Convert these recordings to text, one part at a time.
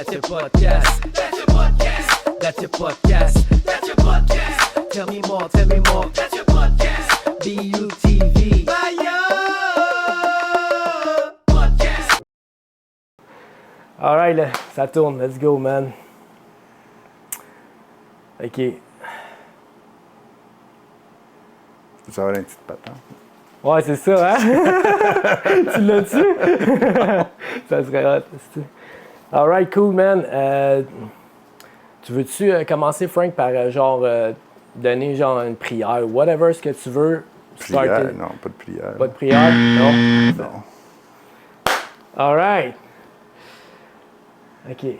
That's your podcast. That's your podcast. That's your podcast. That's your podcast. Tell me more. Tell me more. That's your podcast. BUTV. Podcast. Alright, là, ça tourne. Let's go, man. OK. Ça va être une petite patente. Ouais, c'est ça, hein? Tu l'as-tu? Ça serait hot. Alright, cool, man. Tu veux-tu commencer, Frank, par donner genre une prière, whatever ce que tu veux? Prière? Non, pas de prière. Pas de prière? Non? Non. Alright. OK.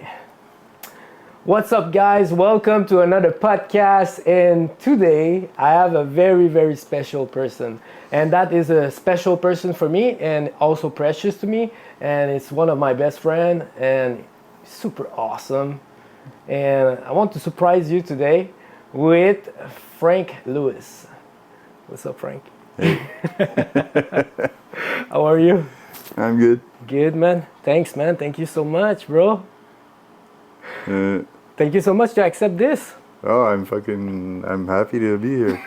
What's up, guys? Welcome to another podcast. And today, I have a very, very special person. And that is a special person for me and also precious to me. And it's one of my best friends and super awesome. And I want to surprise you today with Frank Lewis. What's up, Frank? Hey. How are you? I'm good. Good, man. Thanks, man. Thank you so much, bro. Thank you so much to accept this. Oh, I'm happy to be here.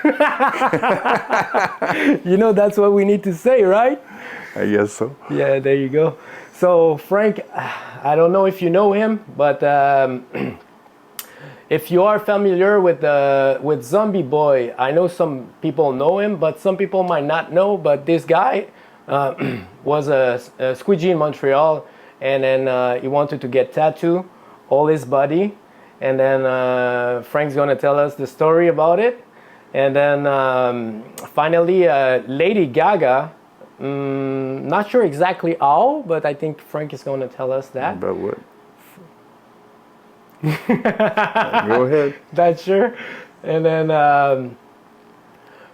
You know, that's what we need to say, right? I guess so. Yeah, there you go. So, Frank, I don't know if you know him, but if you are familiar with Zombie Boy, I know some people know him, but some people might not know. But this guy was a squeegee in Montreal, and then he wanted to get tattoo all his body. And then Frank's gonna tell us the story about it. And then finally, Lady Gaga, not sure exactly how, but I think Frank is gonna tell us that. About what? Go ahead. That's sure. And then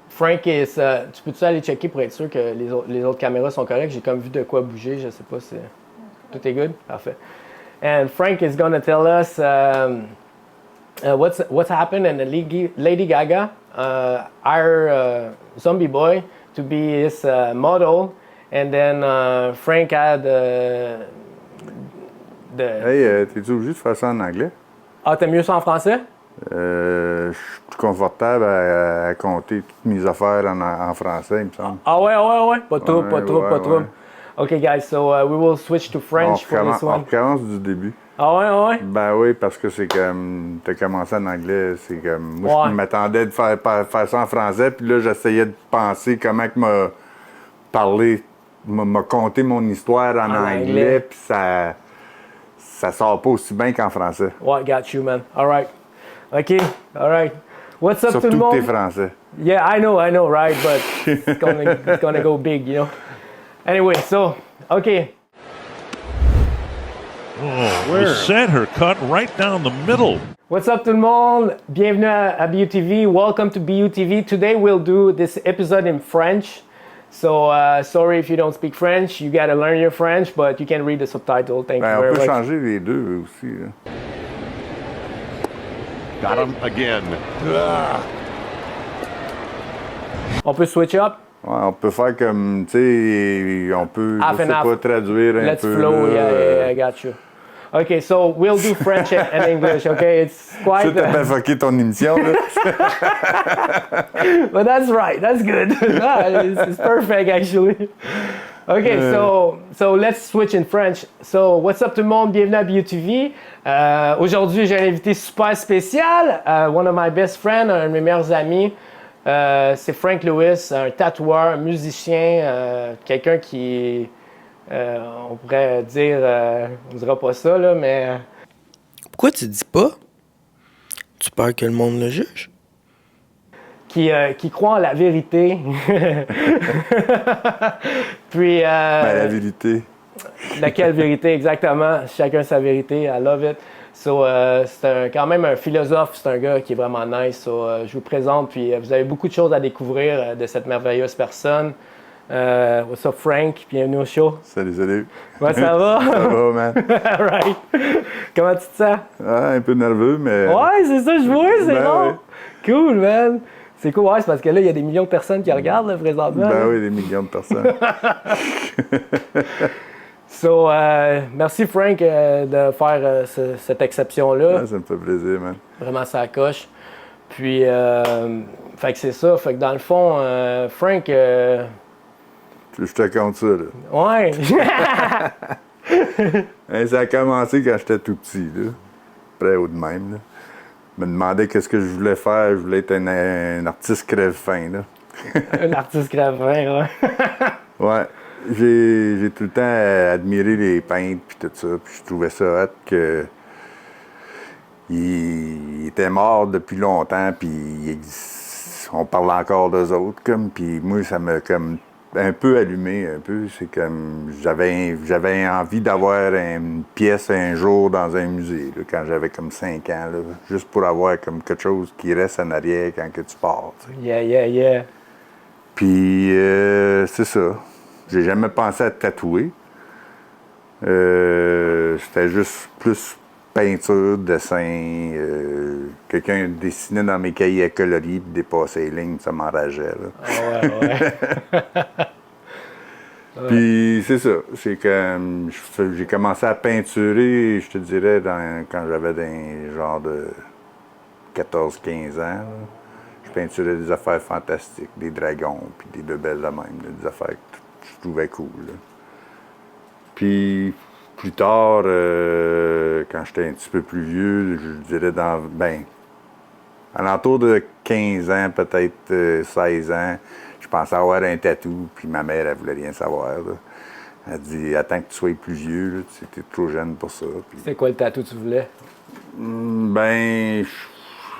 Frank is... tu peux-tu aller checker pour être sûr que les autres caméras sont correctes? J'ai comme vu de quoi bouger, je sais pas si... Tout est good? Parfait. And Frank is going to tell us what's happened, and Lady Gaga hired Zombie Boy to be his model, and then Frank had Hey, t'es-tu obligé de faire ça en anglais? Ah, t'aimes mieux ça en français? Je suis plus confortable à compter toutes mes affaires en français, il me semble. Ah ouais. Pas trop. Ouais. Okay, guys, so we will switch to French for this On one. recommence du début. Ah ouais? Ben oui, parce que c'est comme... T'as commencé en anglais, c'est comme... Moi, Ouais. je m'attendais de faire ça en français, puis là, j'essayais de penser comment que m'a parlé, m'a conté mon histoire en anglais, puis ça sort pas aussi bien qu'en français. Ouais, got you, man. All right. Okay, all right. What's up, tout le Surtout monde? que t'es français. Yeah, I know, right? But it's gonna go big, you know. Anyway, so okay. The center cut right down the middle. What's up, tout le monde? Bienvenue à BUTV. Welcome to BUTV. Today we'll do this episode in French. So sorry if you don't speak French. You gotta learn your French, but you can read the subtitle. Thank you Ben, very on peut much. changer les deux aussi. Là. Got him again. On peut switch up. Ouais, on peut faire comme, tu sais, on peut, Half je sais and half. pas, traduire un Let's peu. flow. Là, Yeah, I got you. Okay, so we'll do French and English. Okay, it's quite. Ça, t'as pas fucké ton émission, là. But that's right. That's good. It's perfect, actually. Okay, so let's switch in French. So, what's up tout le monde? Bienvenue à BUTV. Aujourd'hui, j'ai un invité super spécial. One of my best friends, un de mes meilleurs amis. C'est Frank Lewis, un tatoueur, un musicien, quelqu'un qui, on pourrait dire, on dira pas ça, là, mais... Pourquoi tu dis pas? Tu peur que le monde le juge? Qui croit en la vérité. Puis... Ben, la vérité. Laquelle vérité, exactement. Chacun sa vérité. I love it. So, c'est quand même un philosophe. C'est un gars qui est vraiment nice. So, je vous présente. Puis, vous avez beaucoup de choses à découvrir de cette merveilleuse personne. What's up, Frank? Bienvenue au show. Salut. Ouais, ça va? Ça va, man. All right. Comment tu te sens? Ah, un peu nerveux, mais... Ouais, c'est ça, je vois, c'est Ben bon. oui. Cool, man. C'est cool, ouais, c'est parce que là, il y a des millions de personnes qui regardent, là, présentement. Ben là. oui, des millions de personnes. So, merci Frank de faire cette exception-là. Ah, ça me fait plaisir, man. Vraiment, ça coche. Puis, fait que c'est ça. Fait que dans le fond, Frank... Je te compte ça, là. ouais! Hein, ça a commencé quand j'étais tout petit, là. Près ou de même, là. Je me demandais qu'est-ce que je voulais faire. Je voulais être un artiste crève-faim, là. Un artiste crève-faim, ouais. Ouais. J'ai tout le temps admiré les peintres puis tout ça. Puis je trouvais ça hot que... Il était mort depuis longtemps, puis on parle encore d'eux autres, comme. Puis moi, ça m'a comme un peu allumé, un peu. C'est comme... J'avais envie d'avoir une pièce un jour dans un musée, là, quand j'avais comme 5 ans, là, juste pour avoir comme quelque chose qui reste en arrière quand que tu pars, tu sais. Yeah. Puis, c'est ça. J'ai jamais pensé à tatouer. C'était juste plus peinture, dessin. Quelqu'un dessinait dans mes cahiers à coloris puis dépassait les lignes, ça m'enrageait, là. Ah ouais. Puis, c'est ça. C'est comme... J'ai commencé à peinturer, je te dirais, quand j'avais des genre de 14-15 ans, là. Je peinturais des affaires fantastiques, des dragons, puis des bebelles de même, là, des affaires que je trouvais cool, là. Puis, plus tard, quand j'étais un petit peu plus vieux, je dirais à l'entour de 15 ans, peut-être 16 ans, je pensais avoir un tatou, puis ma mère, elle voulait rien savoir, là. Elle dit « Attends que tu sois plus vieux, là, tu es trop jeune pour ça. » C'est quoi le tatou que tu voulais?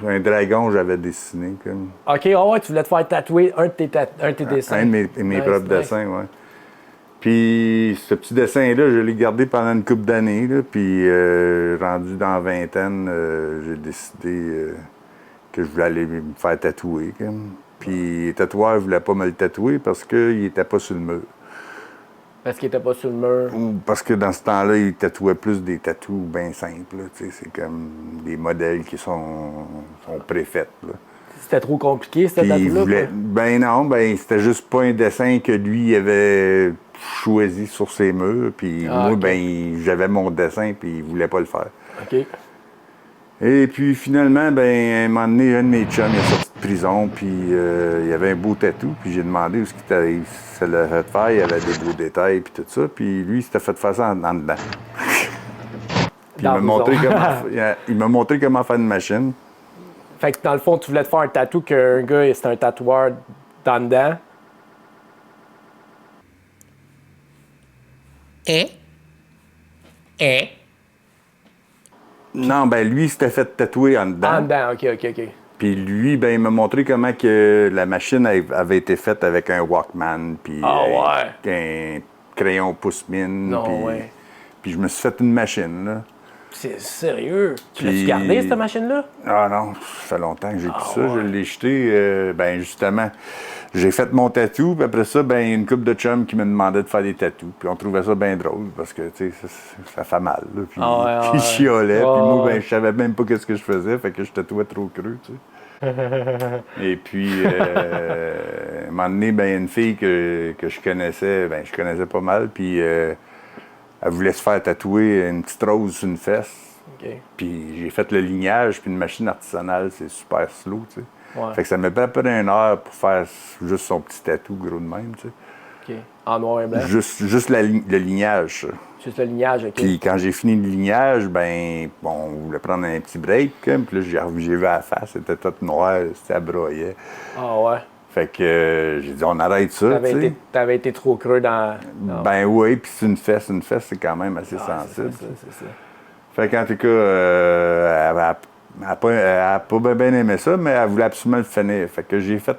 Un dragon, j'avais dessiné, comme. OK, ouais, tu voulais te faire tatouer un de tes dessins. Un de mes Nice, propres nice. dessins, oui. Puis ce petit dessin-là, je l'ai gardé pendant une couple d'années, là, puis rendu dans la vingtaine, j'ai décidé que je voulais aller me faire tatouer, comme. Puis le tatoueur ne voulait pas me le tatouer parce qu'il n'était pas sur le mur. Parce qu'il était pas sur le mur. Ou parce que dans ce temps-là, il tatouait plus des tatous bien simples, là, tu sais, c'est comme des modèles qui sont préfaits, là. C'était trop compliqué, cette Puis il tatou-là? voulait... quoi? Ben non, c'était juste pas un dessin que lui avait choisi sur ses murs. Puis moi, OK. j'avais mon dessin, puis il voulait pas le faire. OK. Et puis finalement, à un moment donné, un de mes chums il est sorti de prison, puis il y avait un beau tatou, puis j'ai demandé où ce qu'il se l'avait fait faire, il y avait des beaux détails, puis tout ça, puis lui, il s'était fait faire ça en dedans. Puis il m'a montré comment faire une machine. Fait que dans le fond, tu voulais te faire un tatou qu'un gars, c'était un tatoueur dans dedans. Non, lui, il s'était fait tatouer en dedans. En dedans, OK. Puis lui, il m'a montré comment que la machine avait été faite avec un Walkman, puis un crayon pouce-mine. Non, puis, ouais. puis je me suis fait une machine, là. C'est sérieux? Tu Puis- l'as-tu gardé, cette machine-là? Ah non, ça fait longtemps que j'ai plus ça. Je l'ai jeté, justement. J'ai fait mon tatou, puis après ça, une couple de chums qui me demandaient de faire des tatous. Puis on trouvait ça bien drôle, parce que, tu sais, ça fait mal, là. Puis puis ils chiolaient, puis moi, je savais même pas qu'est-ce que je faisais, fait que je tatouais trop creux, tu sais. Et puis, à un moment donné, une fille que je connaissais, je connaissais pas mal, puis elle voulait se faire tatouer une petite rose sur une fesse. OK. Puis j'ai fait le lignage, puis une machine artisanale, c'est super slow, tu sais. Ouais. Fait que ça m'a pris à peu près 1 heure pour faire juste son petit tatou gros de même, tu sais. OK. En noir et blanc. Juste le lignage, ça. Juste le lignage, OK. Puis quand j'ai fini le lignage, on voulait prendre un petit break, comme, puis là, j'ai vu à la face, c'était toute noire, c'était à broyer. Ah ouais. Fait que j'ai dit, on arrête ça, tu sais. T'avais été trop creux dans... Oui, puis c'est une fesse, c'est quand même assez sensible. C'est ça. Fait qu'en tout cas, elle n'a pas bien aimé ça, mais elle voulait absolument le finir. Fait que j'ai fait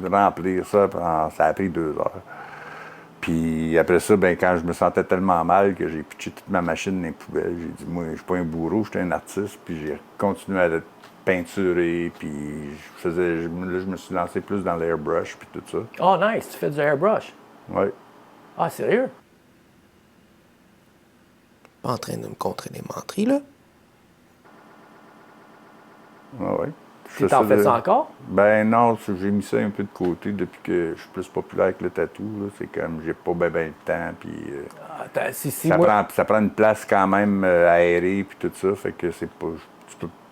remplir ça, ça a pris 2 heures. Puis après ça, quand je me sentais tellement mal que j'ai pitché toute ma machine dans les poubelles, j'ai dit, moi, je suis pas un bourreau, je suis un artiste, puis j'ai continué à peinturer, puis là, je me suis lancé plus dans l'airbrush, puis tout ça. Oh, nice, tu fais du airbrush. Oui. Ah, sérieux? Pas en train de me contrer des menteries, là. Ah ouais. je fais T'en fais de- ça encore? Ben non, j'ai mis ça un peu de côté depuis que je suis plus populaire avec le tatou. Là. C'est comme, j'ai pas ben le temps, puis Si, ça, moi, ça prend une place quand même aérée, puis tout ça, fait que c'est pas...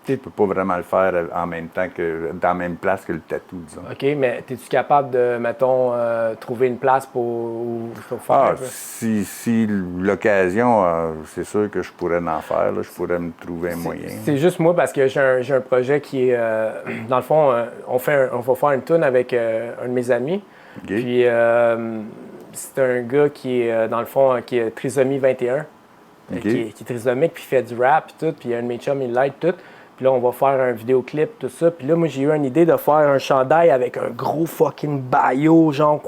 Tu peux pas vraiment le faire en même temps que dans la même place que le tatou, disons. OK, mais es-tu capable de, mettons, trouver une place pour faire? Ah, si l'occasion, c'est sûr que je pourrais en faire, là, je pourrais me trouver un moyen. C'est juste moi parce que j'ai un projet qui est, dans le fond, on va faire une tourne avec un de mes amis. OK. Puis c'est un gars qui est, dans le fond, qui est trisomie 21, OK. qui est trisomique, puis il fait du rap, puis tout, puis un de mes chums, il l'aide, tout. Puis là, on va faire un vidéoclip, tout ça. Puis là, moi, j'ai eu une idée de faire un chandail avec un gros fucking baillot, genre,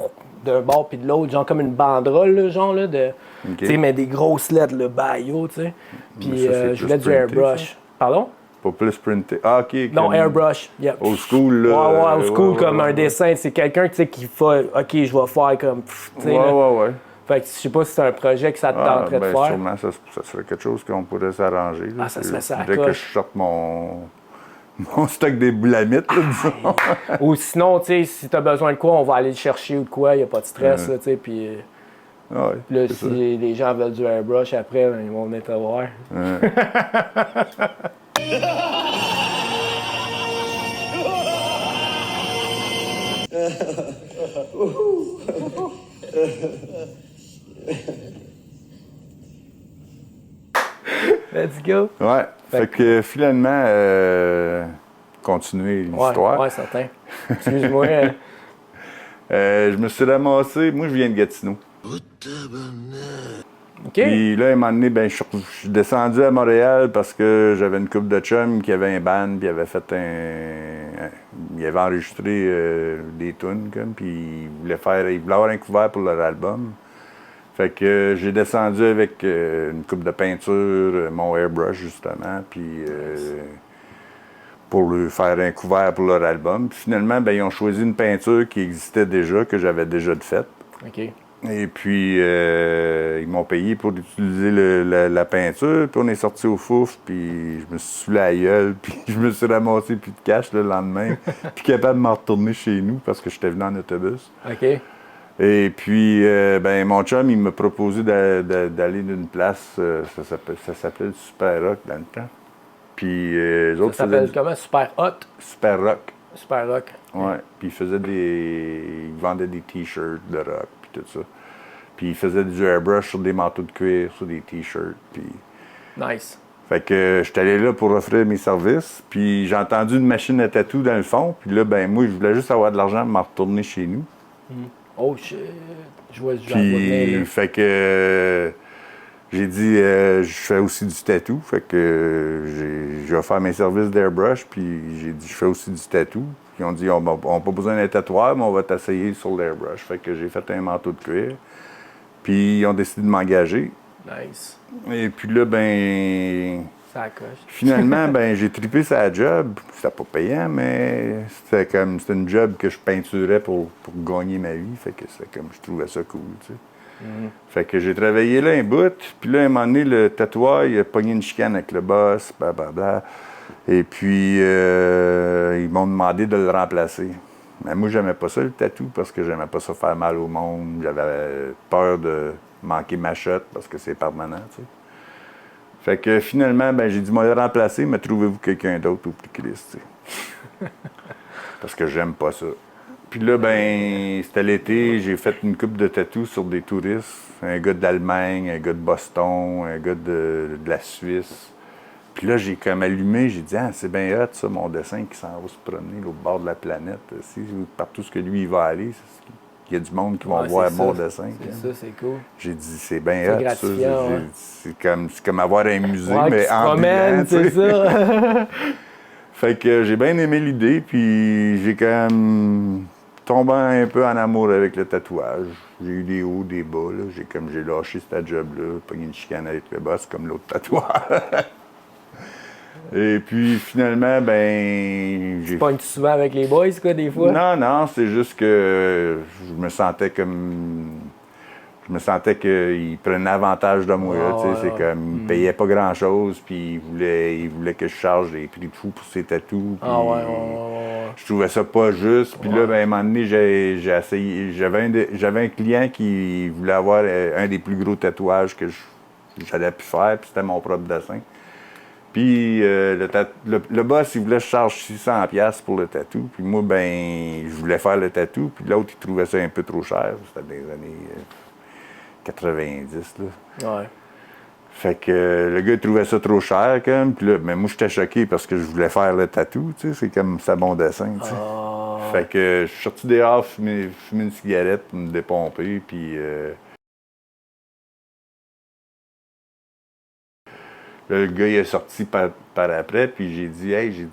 d'un bord puis de l'autre, genre comme une banderole, là, genre, là, de... OK. Tu sais, mais des grosses lettres, le baillot, tu sais. Puis ça, c'est je voulais plus du printé, airbrush. Pardon? Pas plus printé. Ah, OK. Non, comme airbrush. Yep. Old school, là. Ouais, old school, ouais, comme ouais, un ouais. dessin. C'est quelqu'un, tu sais, qui fait, OK, je vais faire comme... tu sais, là. Ouais. Fait que je sais pas si c'est un projet que ça te tenterait de faire. Sûrement, ça serait quelque chose qu'on pourrait s'arranger. là. Ah, ça serait ça à Dès que coche. je sorte mon stock des boulamites, là, disons. Ou sinon, tu sais, si t'as besoin de quoi, on va aller le chercher ou de quoi, y a pas de stress, là, tu sais, puis... Ouais, Là, c'est si ça. les gens veulent du airbrush après, ben, ils vont venir te voir. Let's go! Ouais. Fait que finalement, continuer l'histoire. Ouais, certain. Excuse-moi. Je me suis ramassé, moi je viens de Gatineau. OK. Puis là, à un moment donné, ben, je suis descendu à Montréal parce que j'avais une couple de chums qui avait un band, puis il avait fait il avait enregistré des tunes, comme, puis il voulait avoir un couvert pour leur album. Fait que j'ai descendu avec une coupe de peinture, mon airbrush justement, puis pour lui faire un couvert pour leur album. Puis finalement, ben, ils ont choisi une peinture qui existait déjà, que j'avais déjà faite. OK. Et puis, ils m'ont payé pour utiliser la peinture. Puis on est sorti au fouf, puis je me suis saoulé la gueule, puis je me suis ramassé plus de cash le lendemain, puis capable de m'en retourner chez nous parce que j'étais venu en autobus. OK. Et puis, ben, mon chum, il m'a proposé d'aller d'une place, ça s'appelait le Super Rock dans le temps. Puis, eux Ça autres s'appelle faisaient comment? Super Hot? Super Rock. Super Rock. Ouais. Puis ils vendaient des t-shirts de rock, puis tout ça. Puis ils faisaient du airbrush sur des manteaux de cuir, sur des t-shirts, puis... Nice. Fait que j'étais allé là pour offrir mes services, puis j'ai entendu une machine à tatou dans le fond, puis là, ben moi, je voulais juste avoir de l'argent pour m'en retourner chez nous. Oh shit. Je vois le genre Puis, fait que j'ai dit, je fais aussi du tatou. Fait que j'ai offert mes services d'airbrush, puis j'ai dit, je fais aussi du tatou. Puis ils ont dit, on n'a pas besoin d'un tatoueur, mais on va t'essayer sur l'airbrush. Fait que j'ai fait un manteau de cuir. Puis ils ont décidé de m'engager. Nice. Et puis là, ben, Ça coche. finalement, ben, j'ai trippé sa job. C'était pas payant, mais c'était une job que je peinturais pour gagner ma vie. Fait que c'est comme, je trouvais ça cool, tu sais. Fait que j'ai travaillé là un bout, puis là, à un moment donné, le tatoueur, il a pogné une chicane avec le boss, blablabla. Et puis, ils m'ont demandé de le remplacer. Mais moi, j'aimais pas ça, le tatou, parce que j'aimais pas ça faire mal au monde. J'avais peur de manquer ma shot, parce que c'est permanent, tu sais. Fait que finalement, ben, j'ai dit, moi, le remplacer, mais trouvez-vous quelqu'un d'autre au plus Christ, tu sais. Parce que j'aime pas ça. Puis là, ben, c'était l'été, j'ai fait une coupe de tatous sur des touristes. Un gars d'Allemagne, un gars de Boston, un gars de la Suisse. Puis là, j'ai comme allumé, j'ai dit, ah, c'est bien hot, ça, mon dessin qui s'en va se promener au bord de la planète. Si, partout ce que lui, il va aller, il y a du monde qui va Ouais, voir c'est mon ça. dessin. C'est ça, c'est cool. J'ai dit, c'est bien C'est hot, ça. gratifiant, ouais. C'est comme avoir un musée, Ouais, qui mais se en promène, c'est ça. Fait que j'ai bien aimé l'idée, puis j'ai quand même tombé un peu en amour avec le tatouage. J'ai eu des hauts, des bas, là. J'ai lâché cette job-là, pogné une chicane avec le boss comme l'autre tatoueur. Et puis finalement, ben, j'ai... Pognes-tu souvent avec les boys, quoi, des fois? Non, c'est juste que je me sentais comme... Je me sentais qu'il prenait avantage de moi. Ah, Tu sais, ouais, c'est comme, il me payait pas grand-chose, puis il voulait que je charge des prix de fou pour ses tatous. Puis Ah ouais. je trouvais ça pas juste. Puis là, ben, à un moment donné, j'ai essayé. J'avais un client qui voulait avoir un des plus gros tatouages que j'allais pu faire, puis c'était mon propre dessin. Puis le boss, il voulait que je charge 600$ pour le tatou. Puis moi, ben, je voulais faire le tatou. Puis l'autre, il trouvait ça un peu trop cher. C'était des années 90, là. Ouais. Fait que le gars, il trouvait ça trop cher, comme. Puis là, mais moi, j'étais choqué parce que je voulais faire le tatou, tu sais. C'est comme ça bon dessin, tu sais. Fait que je suis sorti dehors, fumer une cigarette pour me dépomper, puis... Le gars, il est sorti par après, puis j'ai dit, hey,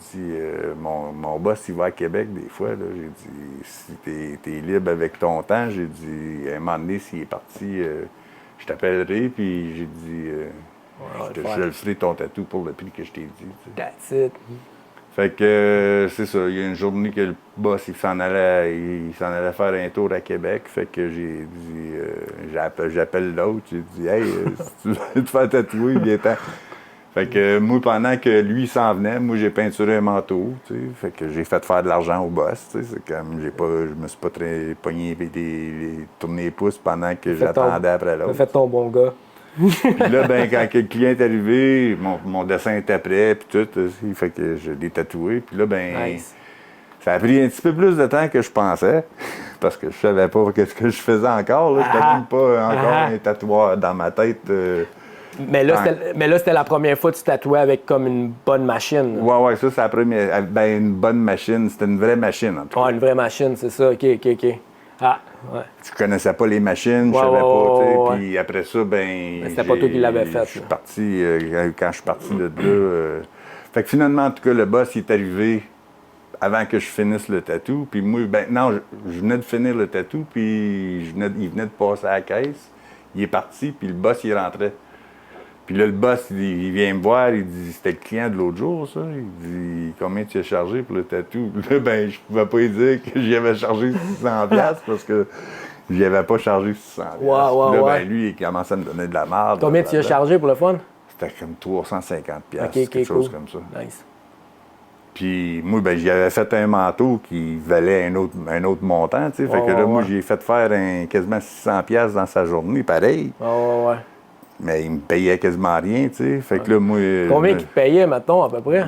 mon boss, il va à Québec des fois, là. J'ai dit, si t'es libre avec ton temps, j'ai dit, à un moment donné, s'il est parti, je t'appellerai, puis j'ai dit, je le ferai ton tatou pour le prix que je t'ai dit. Tu sais. That's it. Fait que c'est ça, il y a une journée que le boss, il s'en allait faire un tour à Québec, fait que j'ai dit, j'appelle l'autre, j'ai dit, hey, si tu veux te faire tatouer, viens-t'en. Fait que moi, pendant que lui s'en venait, moi, j'ai peinturé un manteau, tu sais. Fait que j'ai fait faire de l'argent au boss, tu sais. C'est comme, je me suis pas très pogné tourner les pouces pendant que j'attendais après l'autre. T'as fait ton bon gars. Puis là, ben, quand le client est arrivé, mon dessin était prêt, puis tout, aussi, fait que je l'ai tatoué. Puis là, ben, Nice. ça a pris un petit peu plus de temps que je pensais, parce que je savais pas ce que je faisais encore, là. C'était même pas encore un tatouage dans ma tête. Mais là, c'était la première fois que tu tatouais avec comme une bonne machine. Ouais, ça, c'est la première. Ben, une bonne machine. C'était une vraie machine, en tout cas. Ouais, une vraie machine, c'est ça. OK. Ah, ouais. Je connaissais pas les machines, je Ouais, savais pas, tu sais. ouais. Puis après ça, ben. Mais c'était pas toi qui l'avais fait, Je suis là. parti, quand je suis parti de là. Fait que finalement, en tout cas, le boss, il est arrivé avant que je finisse le tatou. Puis moi, ben, non, je venais de finir le tatou, puis il venait de passer à la caisse. Il est parti, puis le boss, il rentrait. Puis là, le boss, il vient me voir, il dit, c'était le client de l'autre jour, ça. Il dit, combien tu as chargé pour le tatou? Puis là, ben, je pouvais pas lui dire que j'y avais chargé 600$ parce que j'y avais pas chargé 600$. Puis là, ben, lui, il commençait à me donner de la merde. Combien tu as chargé pour le fun? C'était comme 350$, OK, quelque chose cool. comme ça. Nice. Puis moi, ben, j'y avais fait un manteau qui valait un autre montant, tu sais. Fait que là, moi, j'ai fait faire quasiment 600$ dans sa journée, pareil. Ouais. Mais il me payait quasiment rien, tu sais. Fait que là, moi... Combien qu'il te payait, mettons, à peu près?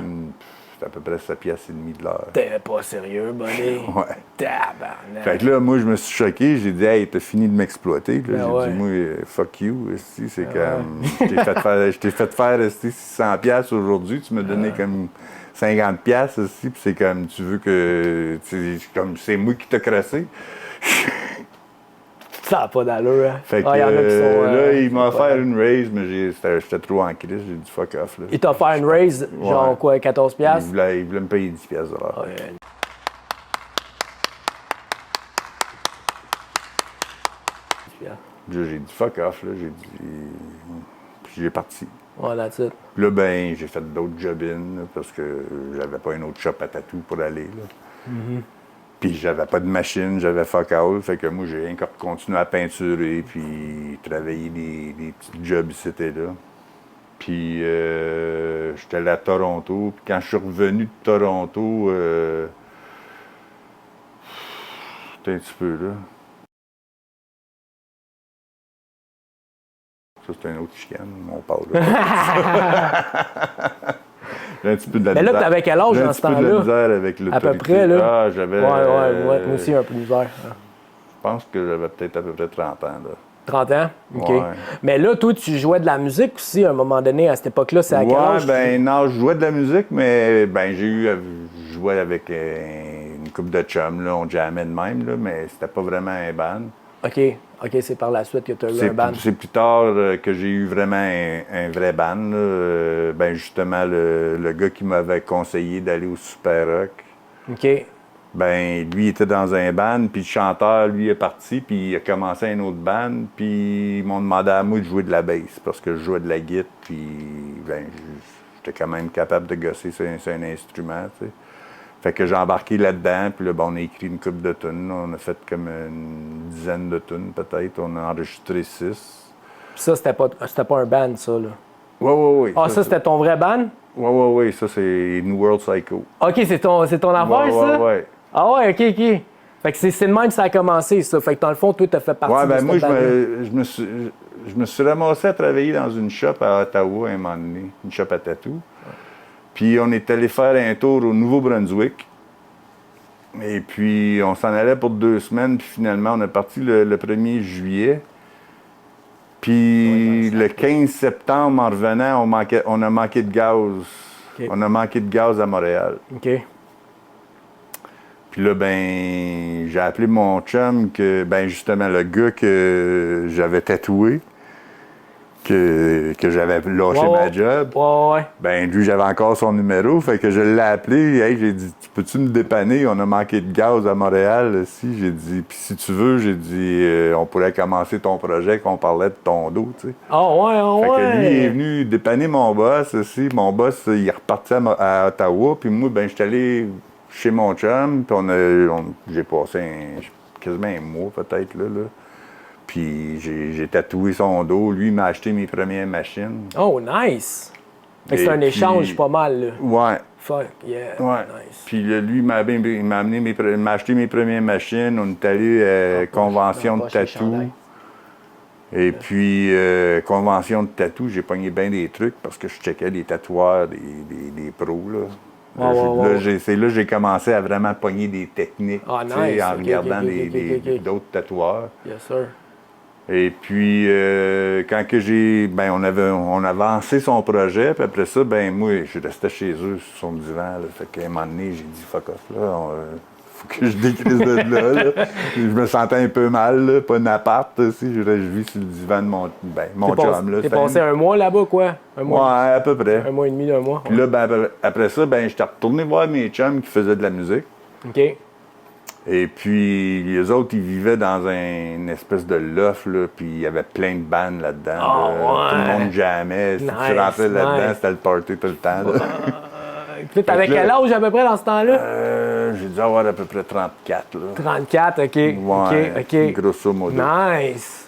C'était à peu près 7,5$ de l'heure. T'es pas sérieux, bonnet. Ouais. Tabarnak. Fait que là, moi, je me suis choqué. J'ai dit, hey, t'as fini de m'exploiter. Là, j'ai dit, moi, fuck you. C'est comme. Je t'ai fait faire 600$ aujourd'hui. Tu m'as donné comme 50$ aussi. Puis c'est comme, tu veux que. Comme, c'est moi qui t'ai crassé. Ça n'a pas d'allure, hein? Fait que y en a qui sont, là, il m'a offert une raise, mais j'étais trop en crise. J'ai dit, fuck off. Là. Il t'a offert une raise, genre quoi, 14$? Il voulait me payer 10$ de l'heure. Ouais. Là, j'ai dit fuck off, là, j'ai dit. Puis j'ai parti. Ouais, that's it. Puis là, ben, j'ai fait d'autres job-in, parce que j'avais pas un autre shop à tatou pour aller, là. Puis j'avais pas de machine, j'avais fuck all, fait que moi, j'ai encore continué à peinturer, puis travailler des petits jobs ici et là. Puis j'étais allé à Toronto, puis quand je suis revenu de Toronto, c'était un petit peu, là. Ça, c'est un autre chicane, on parle là. J'ai un petit peu de la Mais là, misère. t'avais quel âge J'ai un dans petit ce peu de temps-là? la misère avec l'autorité. À peu près, là? Ah, j'avais... Ouais, moi aussi, un peu de misère. Je pense que j'avais peut-être à peu près 30 ans, là. 30 ans? OK. Ouais. Mais là, toi, tu jouais de la musique aussi à un moment donné, à cette époque-là, c'est à quel âge? Ben non, je jouais de la musique, mais ben je jouais avec une couple de chums, là, on jammait de même, là, mais c'était pas vraiment un band. OK, c'est par la suite que tu as eu un band. C'est plus tard que j'ai eu vraiment un vrai band, là. Ben justement, le gars qui m'avait conseillé d'aller au Super Rock, OK. ben lui était dans un band, puis le chanteur, lui, est parti, puis il a commencé un autre band, puis ils m'ont demandé à moi de jouer de la bass, parce que je jouais de la guitare, puis ben, j'étais quand même capable de gosser sur un instrument, tu sais. Fait que j'ai embarqué là-dedans, puis là, on a écrit une couple de tunes. On a fait comme une dizaine de tunes, peut-être. On a enregistré 6. Puis ça, c'était pas un band, ça, là. Oui. Ah, ça, c'était ton vrai band? Oui. Ça, c'est New World Psycho. OK, c'est ton affaire, ça? Ouais. Ah ouais, OK. Fait que c'est de même que ça a commencé, ça. Fait que dans le fond, toi, t'as fait partie de moi, cette band-là. je me suis ramassé à travailler dans une shop à Ottawa à un moment donné, une shop à tatou. Puis on est allé faire un tour au Nouveau-Brunswick. Et puis on s'en allait pour 2 semaines, puis finalement on est parti le 1er juillet. Puis le 15 septembre, en revenant, on a manqué de gaz. OK. On a manqué de gaz à Montréal. OK. Puis là, ben, j'ai appelé mon chum, justement, le gars que j'avais tatoué, que j'avais lâché ma job. Ouais. Ben, lui, j'avais encore son numéro, fait que je l'ai appelé. Hey, j'ai dit, peux-tu me dépanner? On a manqué de gaz à Montréal, aussi. J'ai dit, puis si tu veux, j'ai dit, on pourrait commencer ton projet, qu'on parlait de ton dos, tu sais. Ah ouais. Fait que lui, il est venu dépanner mon boss aussi. Mon boss, il est reparti à Ottawa, puis moi, ben, j'étais allé chez mon chum, puis j'ai passé quasiment un mois, peut-être, là. Puis j'ai tatoué son dos. Lui, il m'a acheté mes premières machines. Oh, nice! Fait que Et c'est un puis- échange pas mal, là. Ouais. Fuck, yeah. Ouais. Nice. Puis là, lui, il m'a acheté mes premières machines. On est allé à convention de poche, les tatou. chandails. Et puis, convention de tatou, j'ai pogné bien des trucs parce que je checkais des tatoueurs, des pros, là. C'est là que j'ai commencé à vraiment pogner des techniques, Ah, tu sais, nice. en Ok, regardant ok. d'autres tatoueurs. Yes, sir. Et puis, quand que on a avancé son projet, puis après ça, ben moi, je restais chez eux sur son divan, là. Fait qu'à un moment donné, j'ai dit, fuck off, là, faut que je décrise de là. Je me sentais un peu mal, là, pas une appart, aussi. Je vis sur le divan de mon chum, là. T'es passé un mois là-bas, quoi? Un mois? Ouais, à peu près. Un mois et demi, 1 mois. Puis là, ben, après ça, ben, j'étais retourné voir mes chums qui faisaient de la musique. OK. Et puis, les autres, ils vivaient dans une espèce de loft, là, puis il y avait plein de bandes là-dedans. Ah, Tout le ouais. monde jammait. Si Nice, tu rentrais là-dedans, nice. c'était le party tout le temps. Là. Puis t'avais Fait que là- quel âge à peu près dans ce temps-là? J'ai dû avoir à peu près 34. Là. 34, OK. Ouais, OK. grosso modo. Nice.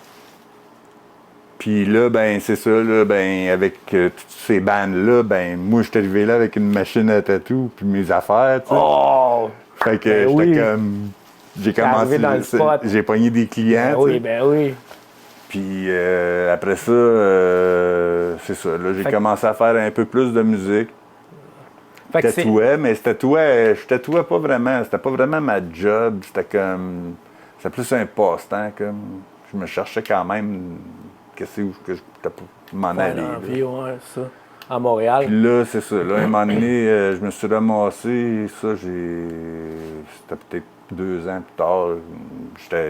Puis là, ben, c'est ça, là, ben, avec toutes ces bandes-là, ben, moi, je suis arrivé là avec une machine à tatou, puis mes affaires, tu sais. Oh! Fait que ben j'étais oui. comme. J'ai arrivé dans le spot. J'ai pogné des clients, tu sais. Ben oui. Puis après ça, c'est ça. Là, j'ai Fait que- commencé à faire un peu plus de musique. Fait que c'est... Tatouais, mais je tatouais pas vraiment. C'était pas vraiment ma job. C'était comme. C'était plus un passe-temps. Comme. Je me cherchais quand même. Qu'est-ce que je m'en aller. dans la là. vie, ouais, ça. À Montréal. Puis là, c'est ça. Là, à un moment donné, je me suis ramassé. Ça, c'était peut-être 2 ans plus tard.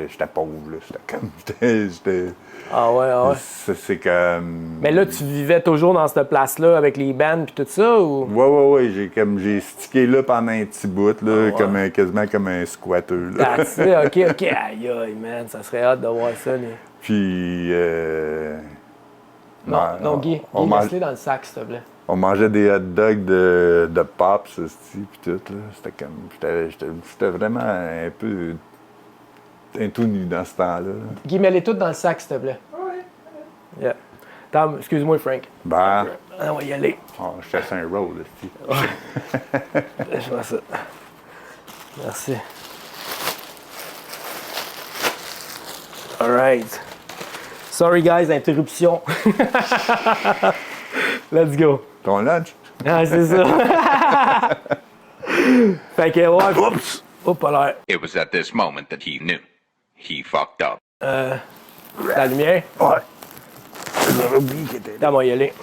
J'étais pauvre, là. J'étais comme. J'étais. Ah ouais. C'est comme. Mais là, tu vivais toujours dans cette place-là avec les bands puis tout ça, ou? Ouais. J'ai stické là pendant un petit bout, là, quasiment comme un squatter. Là. That's it, OK. Aïe, man, ça serait hâte de voir ça. Puis. Non, Guy, laisse-les dans le sac, s'il te plaît. On mangeait des hot dogs de Pops, puis tout. Là. C'était comme. J'étais vraiment un peu. Un tout nu dans ce temps-là. Guy, mets-les toutes dans le sac, s'il te plaît. Oui. Yeah. Attends, excuse-moi, Frank. Ben. On va y aller. Oh, je fais un roll, là, Je vois ça. Merci. All right. Sorry, guys, interruption. Let's go. Ton lunch? Ah, c'est ça. Fait que, ouais. Oups! Oups, à l'air. It was at this moment that he knew. He fucked up. La lumière. Ouais. J'avais oublié qu'il était là. On va y aller.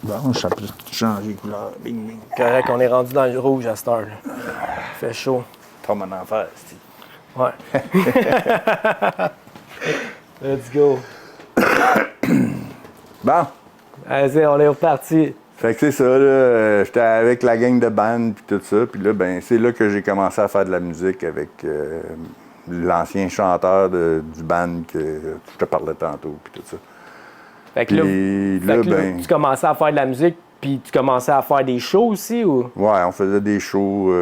Bon, ça peut changer de couleur. Bing, bing. Correct, on est rendu dans le rouge à cette heure. Là. Il fait chaud. Tombe en enfer, c'est. Ouais. Let's go. Bon. Vas-y, on est reparti. Fait que c'est ça, là. J'étais avec la gang de band puis tout ça. Puis là, ben, c'est là que j'ai commencé à faire de la musique avec l'ancien chanteur du band que je te parlais tantôt puis tout ça. Fait que là, Puis fait là, que là, ben- tu commençais à faire de la musique, puis tu commençais à faire des shows aussi, ou? Ouais, on faisait des shows,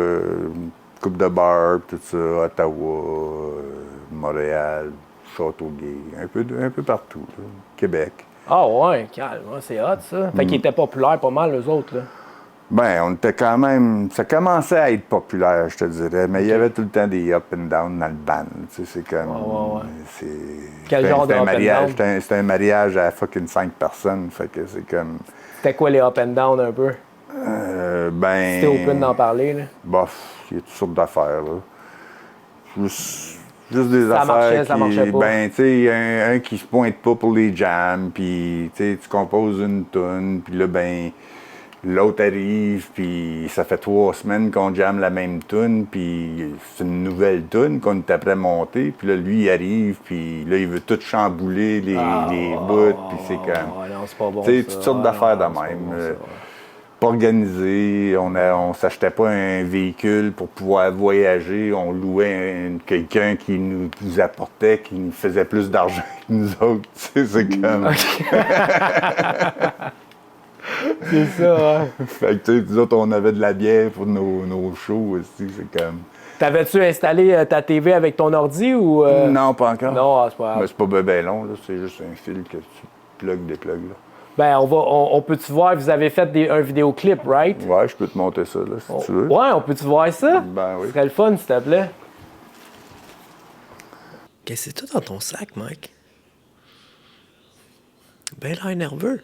coupe de bar, tout ça, Ottawa, Montréal, Châteauguay, un peu partout, là. Québec. Ah ouais, calme, c'est hot ça. Fait qu'ils étaient populaires pas mal, eux autres, là. Ben, on était quand même. Ça commençait à être populaire, je te dirais, mais il y avait tout le temps des up and down dans le band. Tu sais, c'est comme. Ouais. C'est, Quel genre de un up and mariage, down? c'était un mariage à fucking 5 personnes. Fait que c'est comme. C'était quoi les up and down un peu? Ben. C'était open d'en parler, là. Bof, il y a toutes sortes d'affaires, là. Juste des Ça affaires marchait, qui, ça marchait pas. Ben, tu sais, un qui se pointe pas pour les jams, puis tu sais, tu composes une tune, puis là, ben, l'autre arrive, puis ça fait 3 semaines qu'on jamme la même tune, puis c'est une nouvelle tune qu'on est après monter, puis là, lui, il arrive, puis là, il veut tout chambouler les bouts, puis c'est comme... Ah non, c'est pas bon. Tu sais, ça. toutes sortes d'affaires de Ah, c'est pas même. bon, ça, ouais. Pas organisé, on s'achetait pas un véhicule pour pouvoir voyager, on louait quelqu'un qui nous apportait, qui nous faisait plus d'argent que nous autres. Tu sais, c'est comme... C'est ça, ouais. Fait que, tu sais, nous autres, on avait de la bière pour nos shows aussi, c'est comme... T'avais-tu installé ta TV avec ton ordi ou. Non, pas encore. Non, c'est pas grave. Mais c'est pas ben long, là, c'est juste un fil que tu plugues, déplugues, là. Ben, on peut-tu voir, vous avez fait un vidéoclip, right? Ouais, je peux te monter ça, là, si tu veux. Ouais, on peut-tu voir ça? Ben oui. Ce serait le fun, s'il te plaît. Qu'est-ce que c'est tout dans ton sac, Mike? Ben l'air nerveux.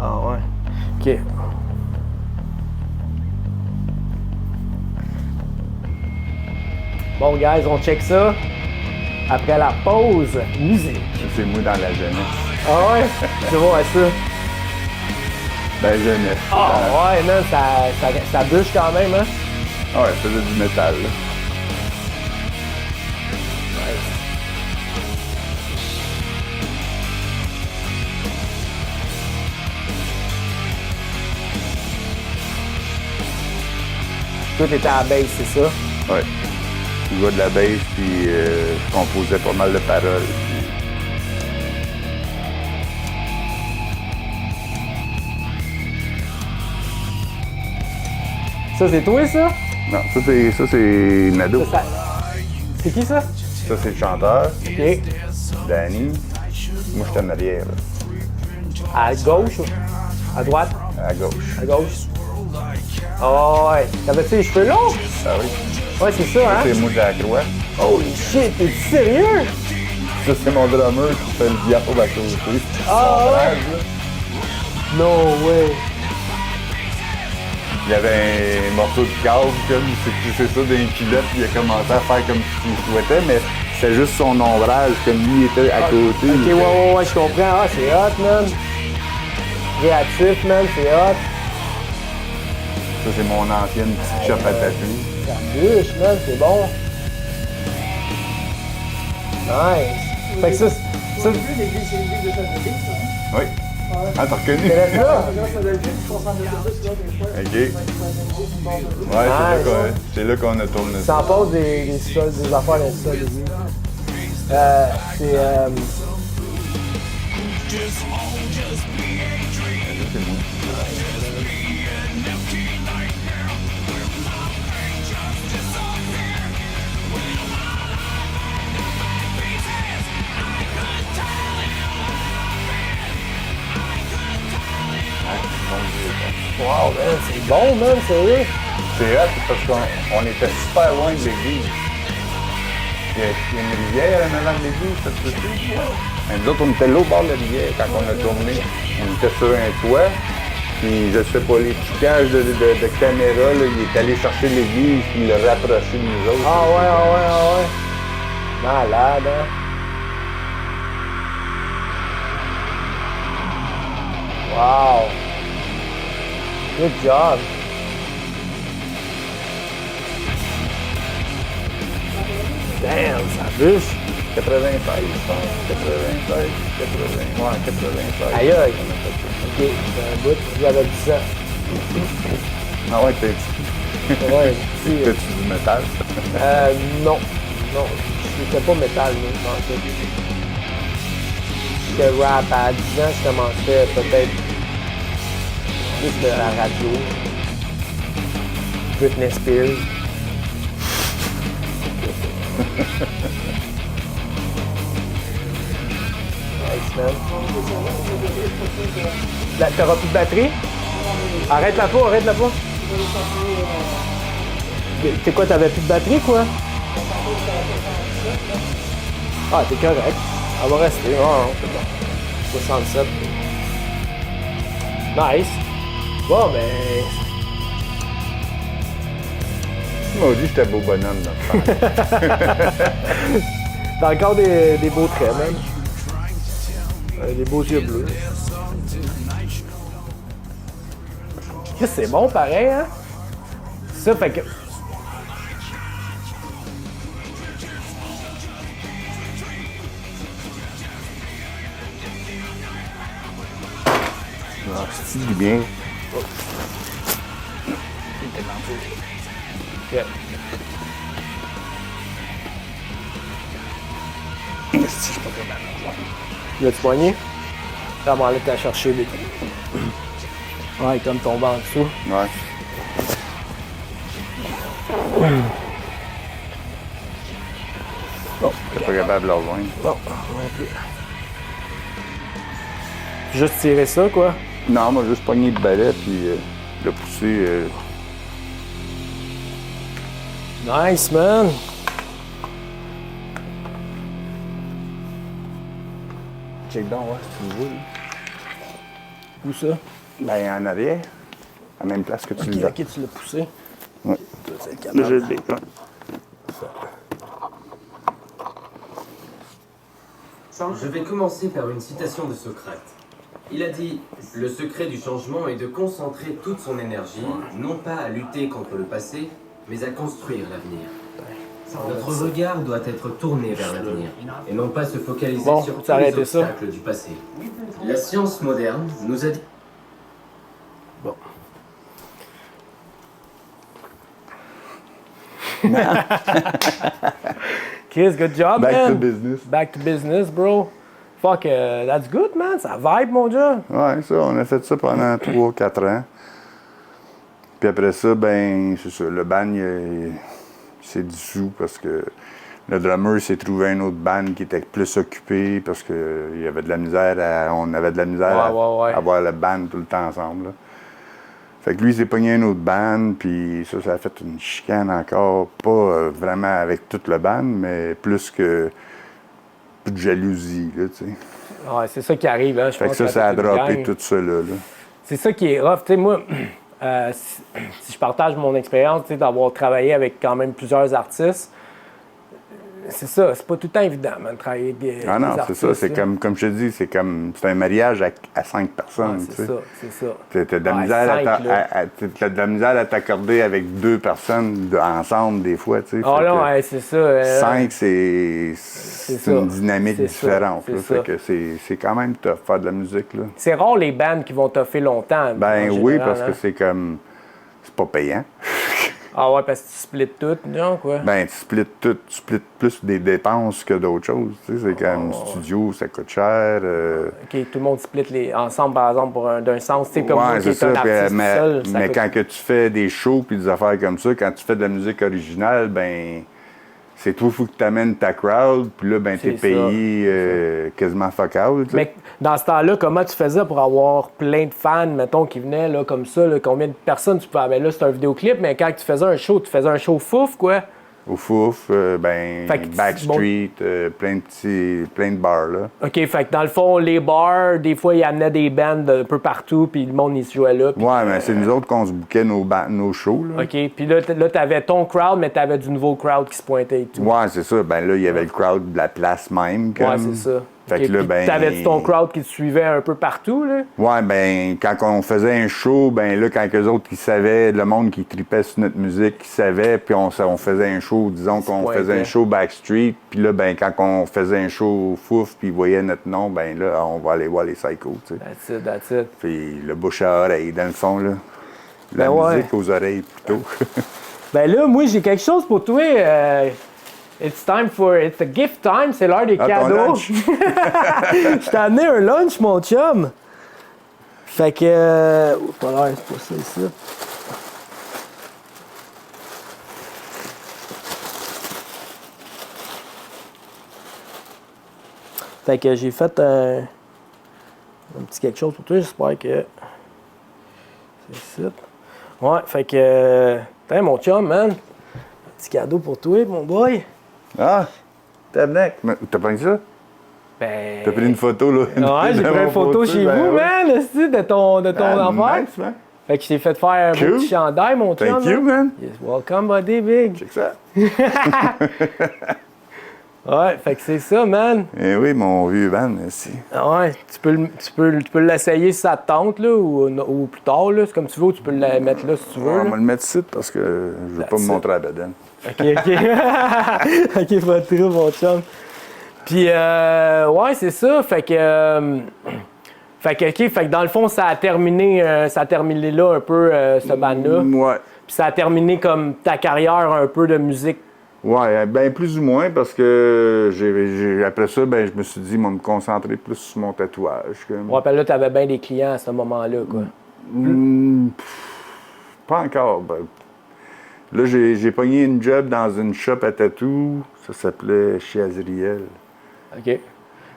Ah ouais. OK. Bon, guys, on check ça. Après la pause, musique. Ça, c'est moi dans la jeunesse. Ah ouais? Tu vois ça? Ben, jeunesse. Ah ouais, man, ça bûche quand même, hein? Ah ouais, ça faisait du métal, là. Tout était à la base, c'est ça? Ouais. Je jouais de la bass, puis je composais pas mal de paroles. Ça, c'est toi, ça? Non, ça c'est Nado. Ça- C'est qui, ça? Ça, c'est le chanteur, OK. Danny. Moi, je suis en arrière, là, À gauche ou à droite? à gauche. À gauche. Oh ouais. T'avais-tu les cheveux longs? Ah oui. Ouais, c'est ça, hein? C'est moi, j'ai la croix. Holy shit, t'es sérieux? Ça, c'est mon drummer qui fait le diapo à côté. Ah ouais? No way. Il y avait un morceau de câble, comme c'est ça, d'un pilote, puis il a commencé à faire comme s'il souhaitait, mais c'est juste son ombrage, comme lui était à côté. Ok, ouais, je comprends. Ah, c'est hot, man. Créatif, man, c'est hot. Ça, c'est mon ancienne petite shop à tatou. Ça bûche, man, c'est bon. Nice. Fait que ça. Oui. Ah, t'as reconnu? C'est ça. OK. Ouais, c'est là qu'on a tourné ça. Sans pause des affaires de ça, début. C'est. C'est moi. Wow, man, c'est bon, man, sérieux. C'est hot parce qu'on était super loin de l'église. Il y a une rivière en avant de l'église, ça se peut. Mais nous autres, on était là au bord de la rivière quand on a tourné. On était sur un toit. Puis, je sais pas, les piquages de caméra, là, il est allé chercher l'église puis il l'a rapproché de nous autres. Ah ouais. Malade, hein. Wow. Good job. Damn, ça bûche. 96, je pense. 96, 80. Ouais, 96. Aïe aïe. Ok, c'est un bout, j'avais dit ça. Ah ouais, t'es Ouais, si. tu du métal? Non. Non, c'était pas métal, mais je pensais. que rap à 10 ans, je commençais peut-être plus de la radio. Britney Spears. Nice, man. T'auras plus de batterie? Arrête-la pas, arrête-la pas. C'est quoi, t'avais plus de batterie, quoi? Ah, t'es correct. Elle va rester. Ah, non, c'est bon. 67. Nice. Bon, ben... Tu m'as dit que j'étais beau bonhomme dans le temps. T'as encore des beaux traits, même. Des beaux yeux bleus. C'est bon, pareil, hein? Ça fait que... Ah, c'est du bien. Yeah. L'as-tu poigné? Ça va aller te la chercher vite. Ouais, comme tomber en dessous. Ouais. Bon, T'es pas capable de le rejoindre. bon, non plus. Juste tirer ça, quoi. Non, moi, juste pogner le balai puis le pousser. Nice, man. Check down, ouais, si tu veux. Où ça? Ben, en arrière, à la même place que tu Ok, l'as. ok, tu l'as poussé. Ouais. C'est Là, capable. je l'ai. Ouais. Je vais commencer par une citation de Socrate. Il a dit « Le secret du changement est de concentrer toute son énergie, non pas à lutter contre le passé, mais à construire l'avenir. Notre regard doit être tourné vers l'avenir, et non pas se focaliser Bon, sur faut tous les arrêter ça. obstacles du passé. La science moderne nous a dit... Bon. Chris, good job, Back man. to business. Back to business, bro. Fuck, that's good, man. Ça vibe, mon Dieu. Ouais, ça, on a fait ça pendant 3-4 ans. Puis après ça, ben, c'est ça, le band, il s'est dissous parce que le drummer s'est trouvé un autre band qui était plus occupé parce que il y avait de la misère on avait de la misère Ouais. à avoir le band tout le temps ensemble, là. Fait que lui, il s'est pogné un autre band, puis ça a fait une chicane encore, pas vraiment avec tout le band, mais plus que plus de jalousie, là, tu sais. Ouais, c'est ça qui arrive, hein. Je Fait que pense ça a toute droppé gang. tout ça, là. C'est ça qui est rough. Tu sais, moi, si je partage mon expérience, tu sais, d'avoir travaillé avec quand même plusieurs artistes, c'est ça, c'est pas tout le temps évident, man, de travailler avec des Ah non, c'est artistes, ça, c'est là. comme je te dis, c'est un mariage à 5 Ouais, personnes, tu c'est sais. ça, c'est ça. T'as de la Ouais, misère cinq, là. t'as de la misère à t'accorder avec 2 personnes ensemble des fois, tu sais. Ah Fait non, que ouais, c'est ça. 5, c'est ça. une dynamique C'est ça, différente, c'est là. ça. Fait que c'est quand même tough faire de la musique, là. C'est rare les bands qui vont toffer longtemps. Ben en oui, général, parce hein. que c'est comme... C'est pas payant. Ah ouais, parce que tu splits tout, genre, quoi. Ben, tu splits tout, tu splits plus des dépenses que d'autres choses, tu sais. C'est comme studio, ça coûte cher. OK, tout le monde split ensemble, par exemple, d'un sens. Tu sais, comme moi Ouais, qui c'est est un ça. artiste mais seul, ça mais coûte- quand que tu fais des shows puis des affaires comme ça, quand tu fais de la musique originale, ben c'est toi, il faut que tu amènes ta crowd, puis là, ben t'es C'est ça. payé quasiment fuck out, tu sais. Mais dans ce temps-là, comment tu faisais pour avoir plein de fans, mettons, qui venaient là, comme ça? Là, combien de personnes tu peux... Ben là, c'est un vidéoclip, mais quand tu faisais un show fouf, quoi? Au Fouf, ben Fait que Backstreet, plein de bars, là. OK, fait que dans le fond, les bars, des fois, ils amenaient des bands un peu partout, puis le monde, il se jouait là. Puis... Ouais, mais c'est nous autres qu'on se bouquait nos shows, là. OK, puis là, t'avais ton crowd, mais t'avais du nouveau crowd qui se pointait et tout. Ouais, c'est ça. Ben là, il y avait le crowd de la place même, comme. Ouais, c'est ça. Fait OK, que là, puis ben... t'avais-tu ton crowd qui te suivait un peu partout, là? Ouais, ben, quand on faisait un show, ben là, quand eux autres, ils savaient, le monde qui tripait sur notre musique, ils savaient, puis on faisait un show, disons qu'on pointaient. faisait un show Backstreet, puis là, ben, quand on faisait un show Fouf, puis ils voyaient notre nom, ben là, on va aller voir les Psychos, tu sais. That's it. Puis le bouche à oreille, dans le fond, là. La Ben ouais. musique aux oreilles, plutôt. Ben là, moi, j'ai quelque chose pour toi. It's a gift time, c'est l'heure des Ah, ton cadeaux. lunch. Je t'ai amené un lunch, mon chum. Fait que. Pas l'air, c'est pas ça ici. Fait que j'ai fait un petit quelque chose pour toi, j'espère que. C'est ça. Ouais, fait que. Tiens, mon chum, man. Un petit cadeau pour toi, mon boy. Ah, tabarnak. Mais t'as pris ça? Ben. T'as pris une photo, là? Ouais, j'ai de pris une mon photo chez ben vous, ouais. man, esti, de ton Ah, affaire. nice, man. Fait que je t'ai fait faire un beau Cool. petit chandail, mon chum. Thank you, man. Yes, welcome, buddy, big. Check ça. Ouais, fait que c'est ça, man. Eh oui, mon vieux van, ici. Ouais, tu peux l'essayer si ça te tente, là, ou plus tard, là. C'est comme tu veux, ou tu peux le mettre là si tu veux. On là. va le mettre ici parce que je veux pas That's me it. montrer à Beden. Ok, ok. Ok, pas trop, mon chum. Puis, ouais, c'est ça. Fait que. Fait que dans le fond, ça a terminé là un peu, ce band-là. Ouais. Puis ça a terminé comme ta carrière un peu de musique. Ouais, ben plus ou moins parce que après ça, ben je me suis dit, moi, me concentrer plus sur mon tatouage. Comme. Ouais, puis là, t'avais bien des clients à ce moment-là, quoi. Pas encore. Ben, là, j'ai pogné une job dans une shop à tatou. Ça s'appelait chez Azriel. OK.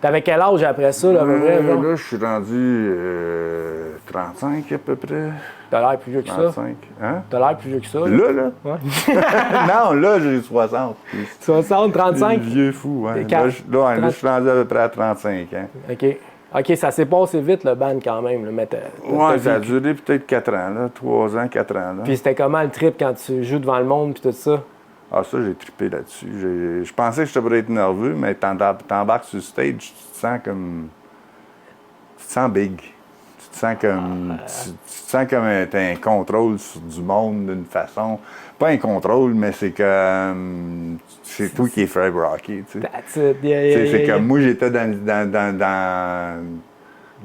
T'avais quel âge après ça, là, à peu près, genre? Là, je suis rendu 35 à peu près. T'as l'air plus vieux que ça. 35. Hein? T'as l'air plus vieux que ça. Là? Ouais. Non, là, j'ai 60. 60, 35? Vieux fou, hein. T'es Là, quatre- je suis rendu à peu près à 35 ans. OK. OK, ça s'est passé vite, le band, quand même. Là, mais Ouais, t'as ça a vécu. duré peut-être 4 ans, là. 3 ans, 4 ans, là. Puis c'était comment le trip quand tu joues devant le monde, puis tout ça? Ah, ça, j'ai trippé là-dessus. Je pensais que je pourrais être nerveux, mais t'embarques sur le stage, tu te sens comme... Tu te sens big. Tu te sens comme... Tu te sens comme t'as un contrôle sur du monde d'une façon... Pas un contrôle, mais c'est comme... C'est toi qui es Fred Rocky, tu sais. That's it. Yeah, C'est yeah. comme moi, j'étais dans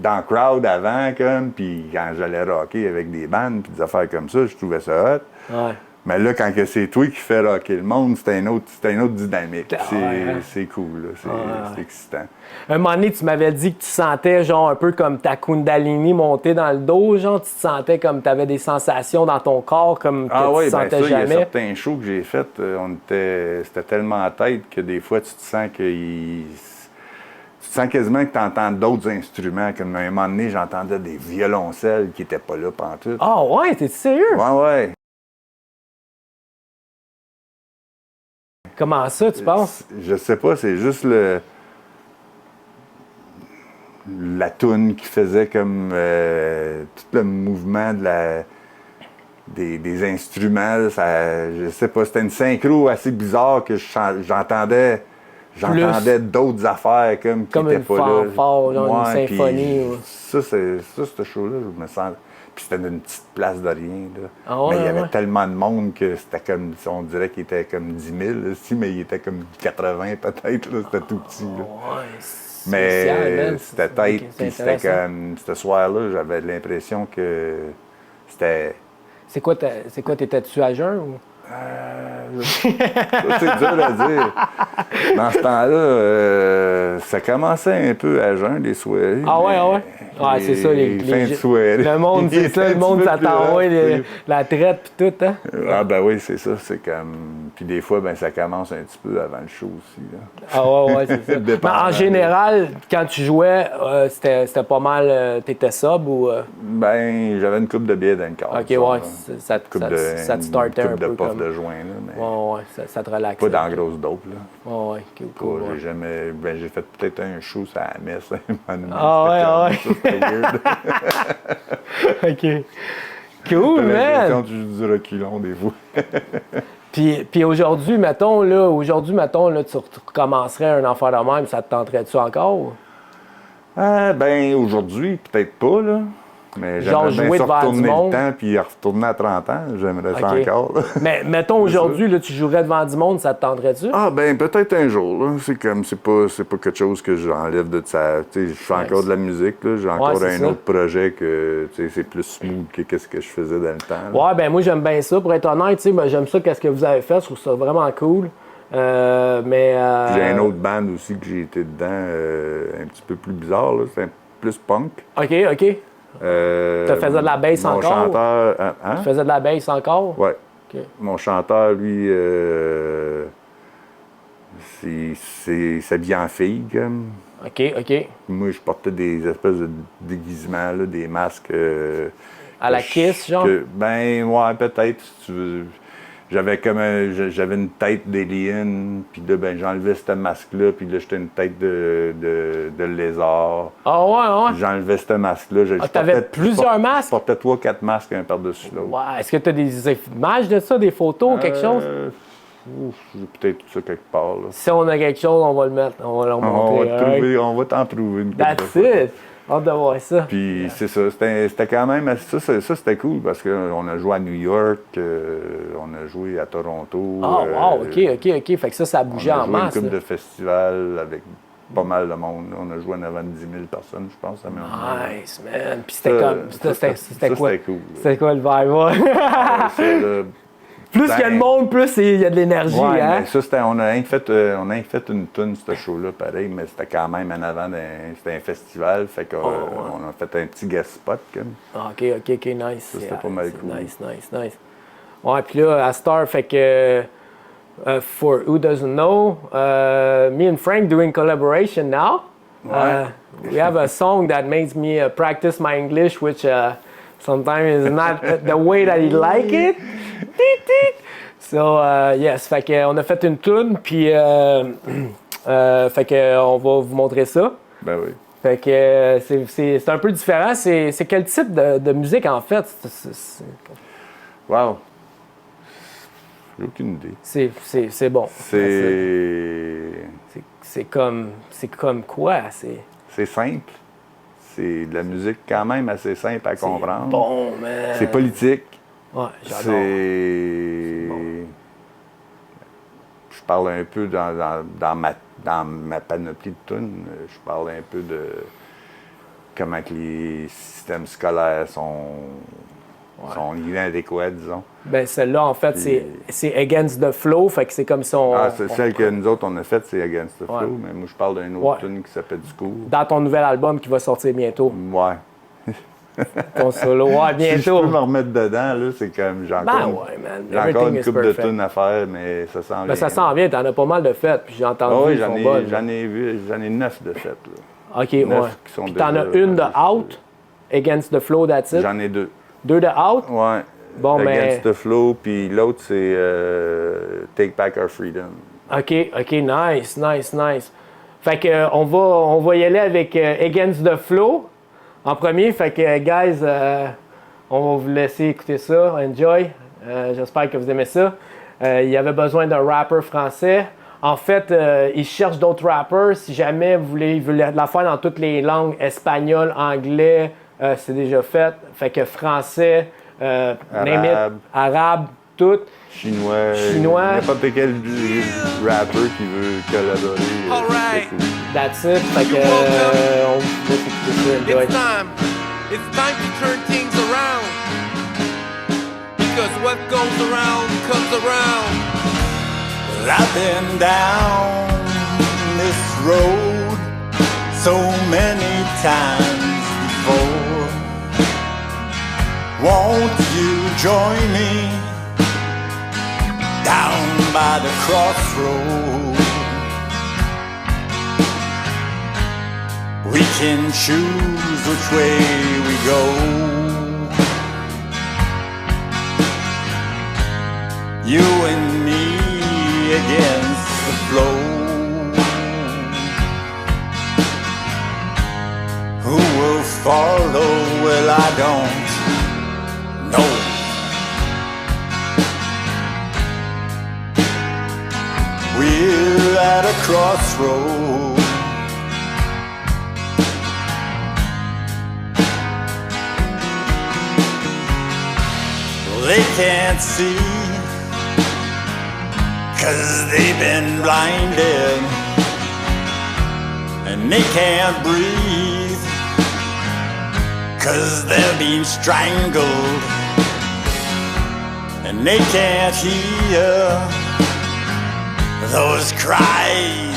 le crowd avant, comme, puis quand j'allais rocker avec des bandes, puis des affaires comme ça, je trouvais ça hot. Ouais. Mais là, quand que c'est toi qui fais rocker le monde, c'est une autre dynamique. Ah, ouais. C'est cool, là. C'est excitant. Un moment donné, tu m'avais dit que tu sentais genre un peu comme ta Kundalini monter dans le dos, genre tu te sentais comme tu avais des sensations dans ton corps comme que Ah oui, tu bien sentais ça, il y a jamais. certains shows que j'ai faits, c'était tellement en tête que des fois, tu te sens tu te sens quasiment que tu entends d'autres instruments. Comme à un moment donné, j'entendais des violoncelles qui n'étaient pas là pantoute. Ah ouais, t'es sérieux? Ouais, ouais. Comment ça, tu penses? Je sais pas, c'est juste la toune qui faisait comme tout le mouvement des instruments. Là, je sais pas, c'était une synchro assez bizarre que j'entendais d'autres affaires comme qui Comme étaient une pas là. fanfare, genre une puis symphonie, ouais. Ça, ce show-là, je me sens... Puis c'était une petite place de rien, là. Ah ouais, mais il y avait ouais. tellement de monde que c'était comme... On dirait qu'il était comme 10 000, là, si, mais il était comme 80 peut-être, là. C'était tout petit, là. Ouais, c'est Mais spécial, man. c'était C'est tête, puis c'était intéressant. comme... Ce soir-là, j'avais l'impression que c'était... C'est quoi, t'étais-tu à jeun ou? Ça, c'est dur à dire. Dans ce temps-là, ça commençait un peu à jeun, les soirées. Ah ouais, mais ah ouais? Ouais, c'est ça, les fins de soirée. Le monde, c'est ça, le monde, ça t'envoie la traite pis tout, hein? Ah ben oui, c'est ça, c'est comme... Puis des fois, ben ça commence un petit peu avant le show aussi, là. Ah ouais, c'est ça. Mais Dépendant. en général, quand tu jouais, c'était pas mal, t'étais sub ou... Ben, j'avais une coupe de billets dans le corps. Ok, ouais, ça te startait un Une coupe de peu puff comme... de joint, là, mais Ouais, ça te relaxait. pas dans la grosse dope, là. Ouais, cool, J'ai ouais. jamais... Ben, j'ai fait peut-être un show sur la messe. Ah ouais, C'était weird. OK. Cool, T'as l'impression man! que tu joues du reculon, des fois. Puis aujourd'hui, mettons, là, tu recommencerais un affaire de même, ça te tenterait-tu encore? Ah, ben, aujourd'hui, peut-être pas, là. Mais Genre j'aimerais jouer bien ça devant du retourner monde. le temps puis retourner à 30 ans. J'aimerais ça Ok. encore, là. Mais mettons aujourd'hui, là, tu jouerais devant du monde, ça te tenterait-tu? Ah, ben, peut-être un jour, là. C'est comme, c'est pas quelque chose que j'enlève de ça. Tu sais, je fais encore de la musique, là. J'ai encore c'est un ça. autre projet que, tu sais, c'est plus smooth que qu'est-ce que je faisais dans le temps, là. Ouais, ben moi j'aime bien ça. Pour être honnête, tu sais, ben, j'aime ça, qu'est-ce que vous avez fait, je trouve ça vraiment cool. J'ai un autre band aussi que j'ai été dedans, un petit peu plus bizarre, là. C'est plus punk. OK. Tu faisais de la bass mon encore? chanteur, hein? Tu faisais de la bass encore? Ouais. OK. Mon chanteur, lui, c'est s'habillait en fille, comme. OK. Moi, je portais des espèces de déguisements, là, des masques. À la Kiss, genre? Ben, ouais, peut-être, si tu veux. J'avais une tête d'alien, puis là, ben, j'enlevais ce masque-là, puis là, j'étais une tête de lézard. Ah ouais? J'enlevais ce masque-là. T'avais plusieurs masques? Je portais 3-4 masques un par-dessus l'autre. Ouais. Est-ce que tu as des images de ça, des photos, quelque chose? J'ai peut-être tout ça quelque part, là. Si on a quelque chose, on va le mettre. On va leur montrer. On va t'en trouver une couple That's de photos. it! Hâte de voir ça. Puis c'est ça, c'était quand même... Ça c'était cool parce qu'on a joué à New York, on a joué à Toronto. Ah, wow, OK. Fait que ça bougeait en on a joué masse. une couple là. de festivals avec pas mal de monde. On a joué en avant de 10 000 personnes, je pense. Nice, man. Puis c'était comme... C'était quoi? C'était cool. C'était quoi le vibe? Ouais. Ça, là, Plus qu'il y a de monde, plus il y a de l'énergie, ouais, hein? mais ça, on a rien fait une toune, ce show-là, pareil, mais c'était quand même en avant c'était un festival, fait qu'on on a fait un petit guest spot, comme. OK, nice. Ça, c'était pas mal cool. Nice. Ouais, puis là, à Star, fait que... for who doesn't know, me and Frank doing collaboration now. Ouais. We have a song that makes me practice my English, which sometimes is not the way that he like it. So, yes, fait qu'on a fait une tune, puis fait qu'on va vous montrer ça. Ben oui. Fait que c'est un peu différent. C'est quel type de musique, en fait? Wow. J'ai aucune idée. C'est bon. C'est comme quoi? C'est simple. C'est de la musique quand même assez simple à comprendre. Bon, man. C'est politique. Ouais, j'adore. C'est... bon. Je parle un peu dans ma panoplie de tunes. Je parle un peu de comment que les systèmes scolaires sont inadéquats, disons. Ben celle-là, en fait, c'est Against the Flow, fait que c'est comme si on... c'est celle que nous autres, on a faite, c'est Against the Flow, mais moi, je parle d'une autre tune qui s'appelle Du cours. Dans ton nouvel album qui va sortir bientôt. Ouais. Ton solo, ouais, bientôt. Si je peux me remettre dedans, là, c'est comme... J'ai encore une couple de tunes à faire, mais ça s'en vient. Ben ça s'en vient, t'en as pas mal de fêtes, puis j'ai entendu oui, qu'ils sont bonnes. j'en ai 9 de fêtes, là. OK, ouais. Puis t'en as une de Out, Against the Flow, that's it? J'en ai 2. 2 de Out? Ouais. Bon, Against the Flow, puis l'autre, c'est Take Back Our Freedom. OK, nice. Fait que on va y aller avec Against the Flow en premier. Fait que, guys, on va vous laisser écouter ça. Enjoy. J'espère que vous aimez ça. Il y avait besoin d'un rappeur français. En fait, ils cherchent d'autres rappers. Si jamais vous voulez la faire dans toutes les langues, espagnol, anglais, c'est déjà fait. Fait que français, arabe, tout. Chinois. N'importe quel rapper qui veut collaborer. Alright. That's it. Fait que on va écouter ça. Enjoy. It's time to turn things around. Because what goes around comes around. Well, I've been down this road so many times before. Won't you join me down by the crossroad? We can choose which way we go. You and me against the flow. Who will follow? Well, I don't know. We're at a crossroad. They can't see, 'cause they've been blinded, and they can't breathe, 'cause they're being strangled, and they can't hear, those cries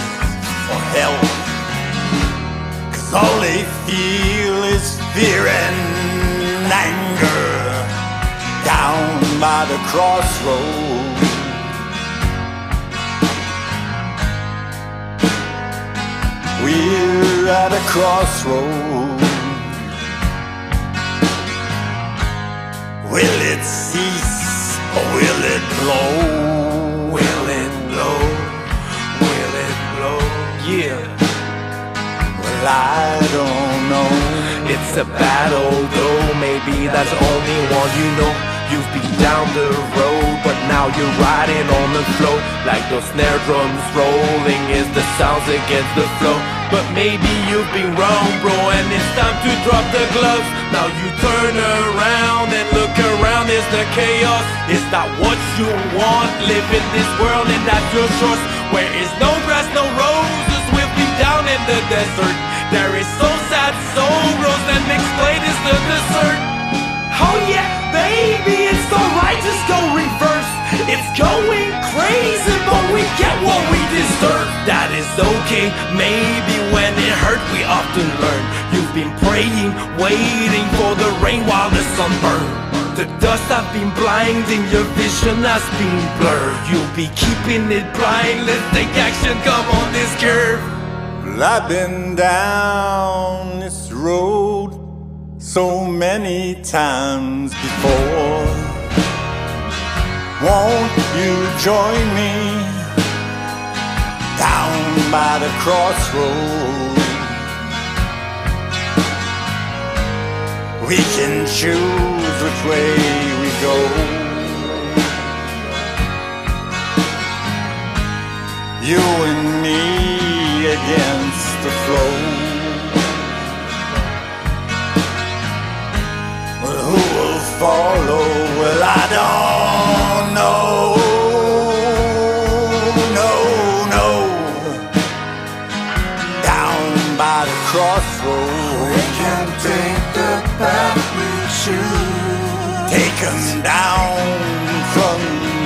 for help. 'Cause all they feel is fear and anger down by the crossroad. We're at a crossroad. Will it cease or will it blow? Will it blow? Will it blow? Yeah, Well, I don't know. it's a battle though, maybe that's the only one you know. You've been down the road, but now you're riding on the flow. Like those snare drums rolling is the sounds against the flow. But maybe you've been wrong, bro, and it's time to drop the gloves. Now you turn around and look around, is the chaos. Is that what you want? Live in this world and that's your choice. Where is no grass, no roses, we'll be down in the desert. There is so sad sorrows, and next plate is the dessert. Oh yeah, baby, it's alright, just go reverse. It's going crazy, but we get what we deserve. That is okay, maybe when it hurt we often learn. You've been praying, waiting for the rain while the sun burns. The dust has been blinding, your vision has been blurred. You'll be keeping it blind, let's take action, come on this curve. Well, I've been down this road so many times before. Won't you join me down by the crossroad? We can choose which way we go. You and me against the flow. Well, who will follow? Well, I don't know. No. Down by the crossroad, we can take the path we choose. Take 'em down from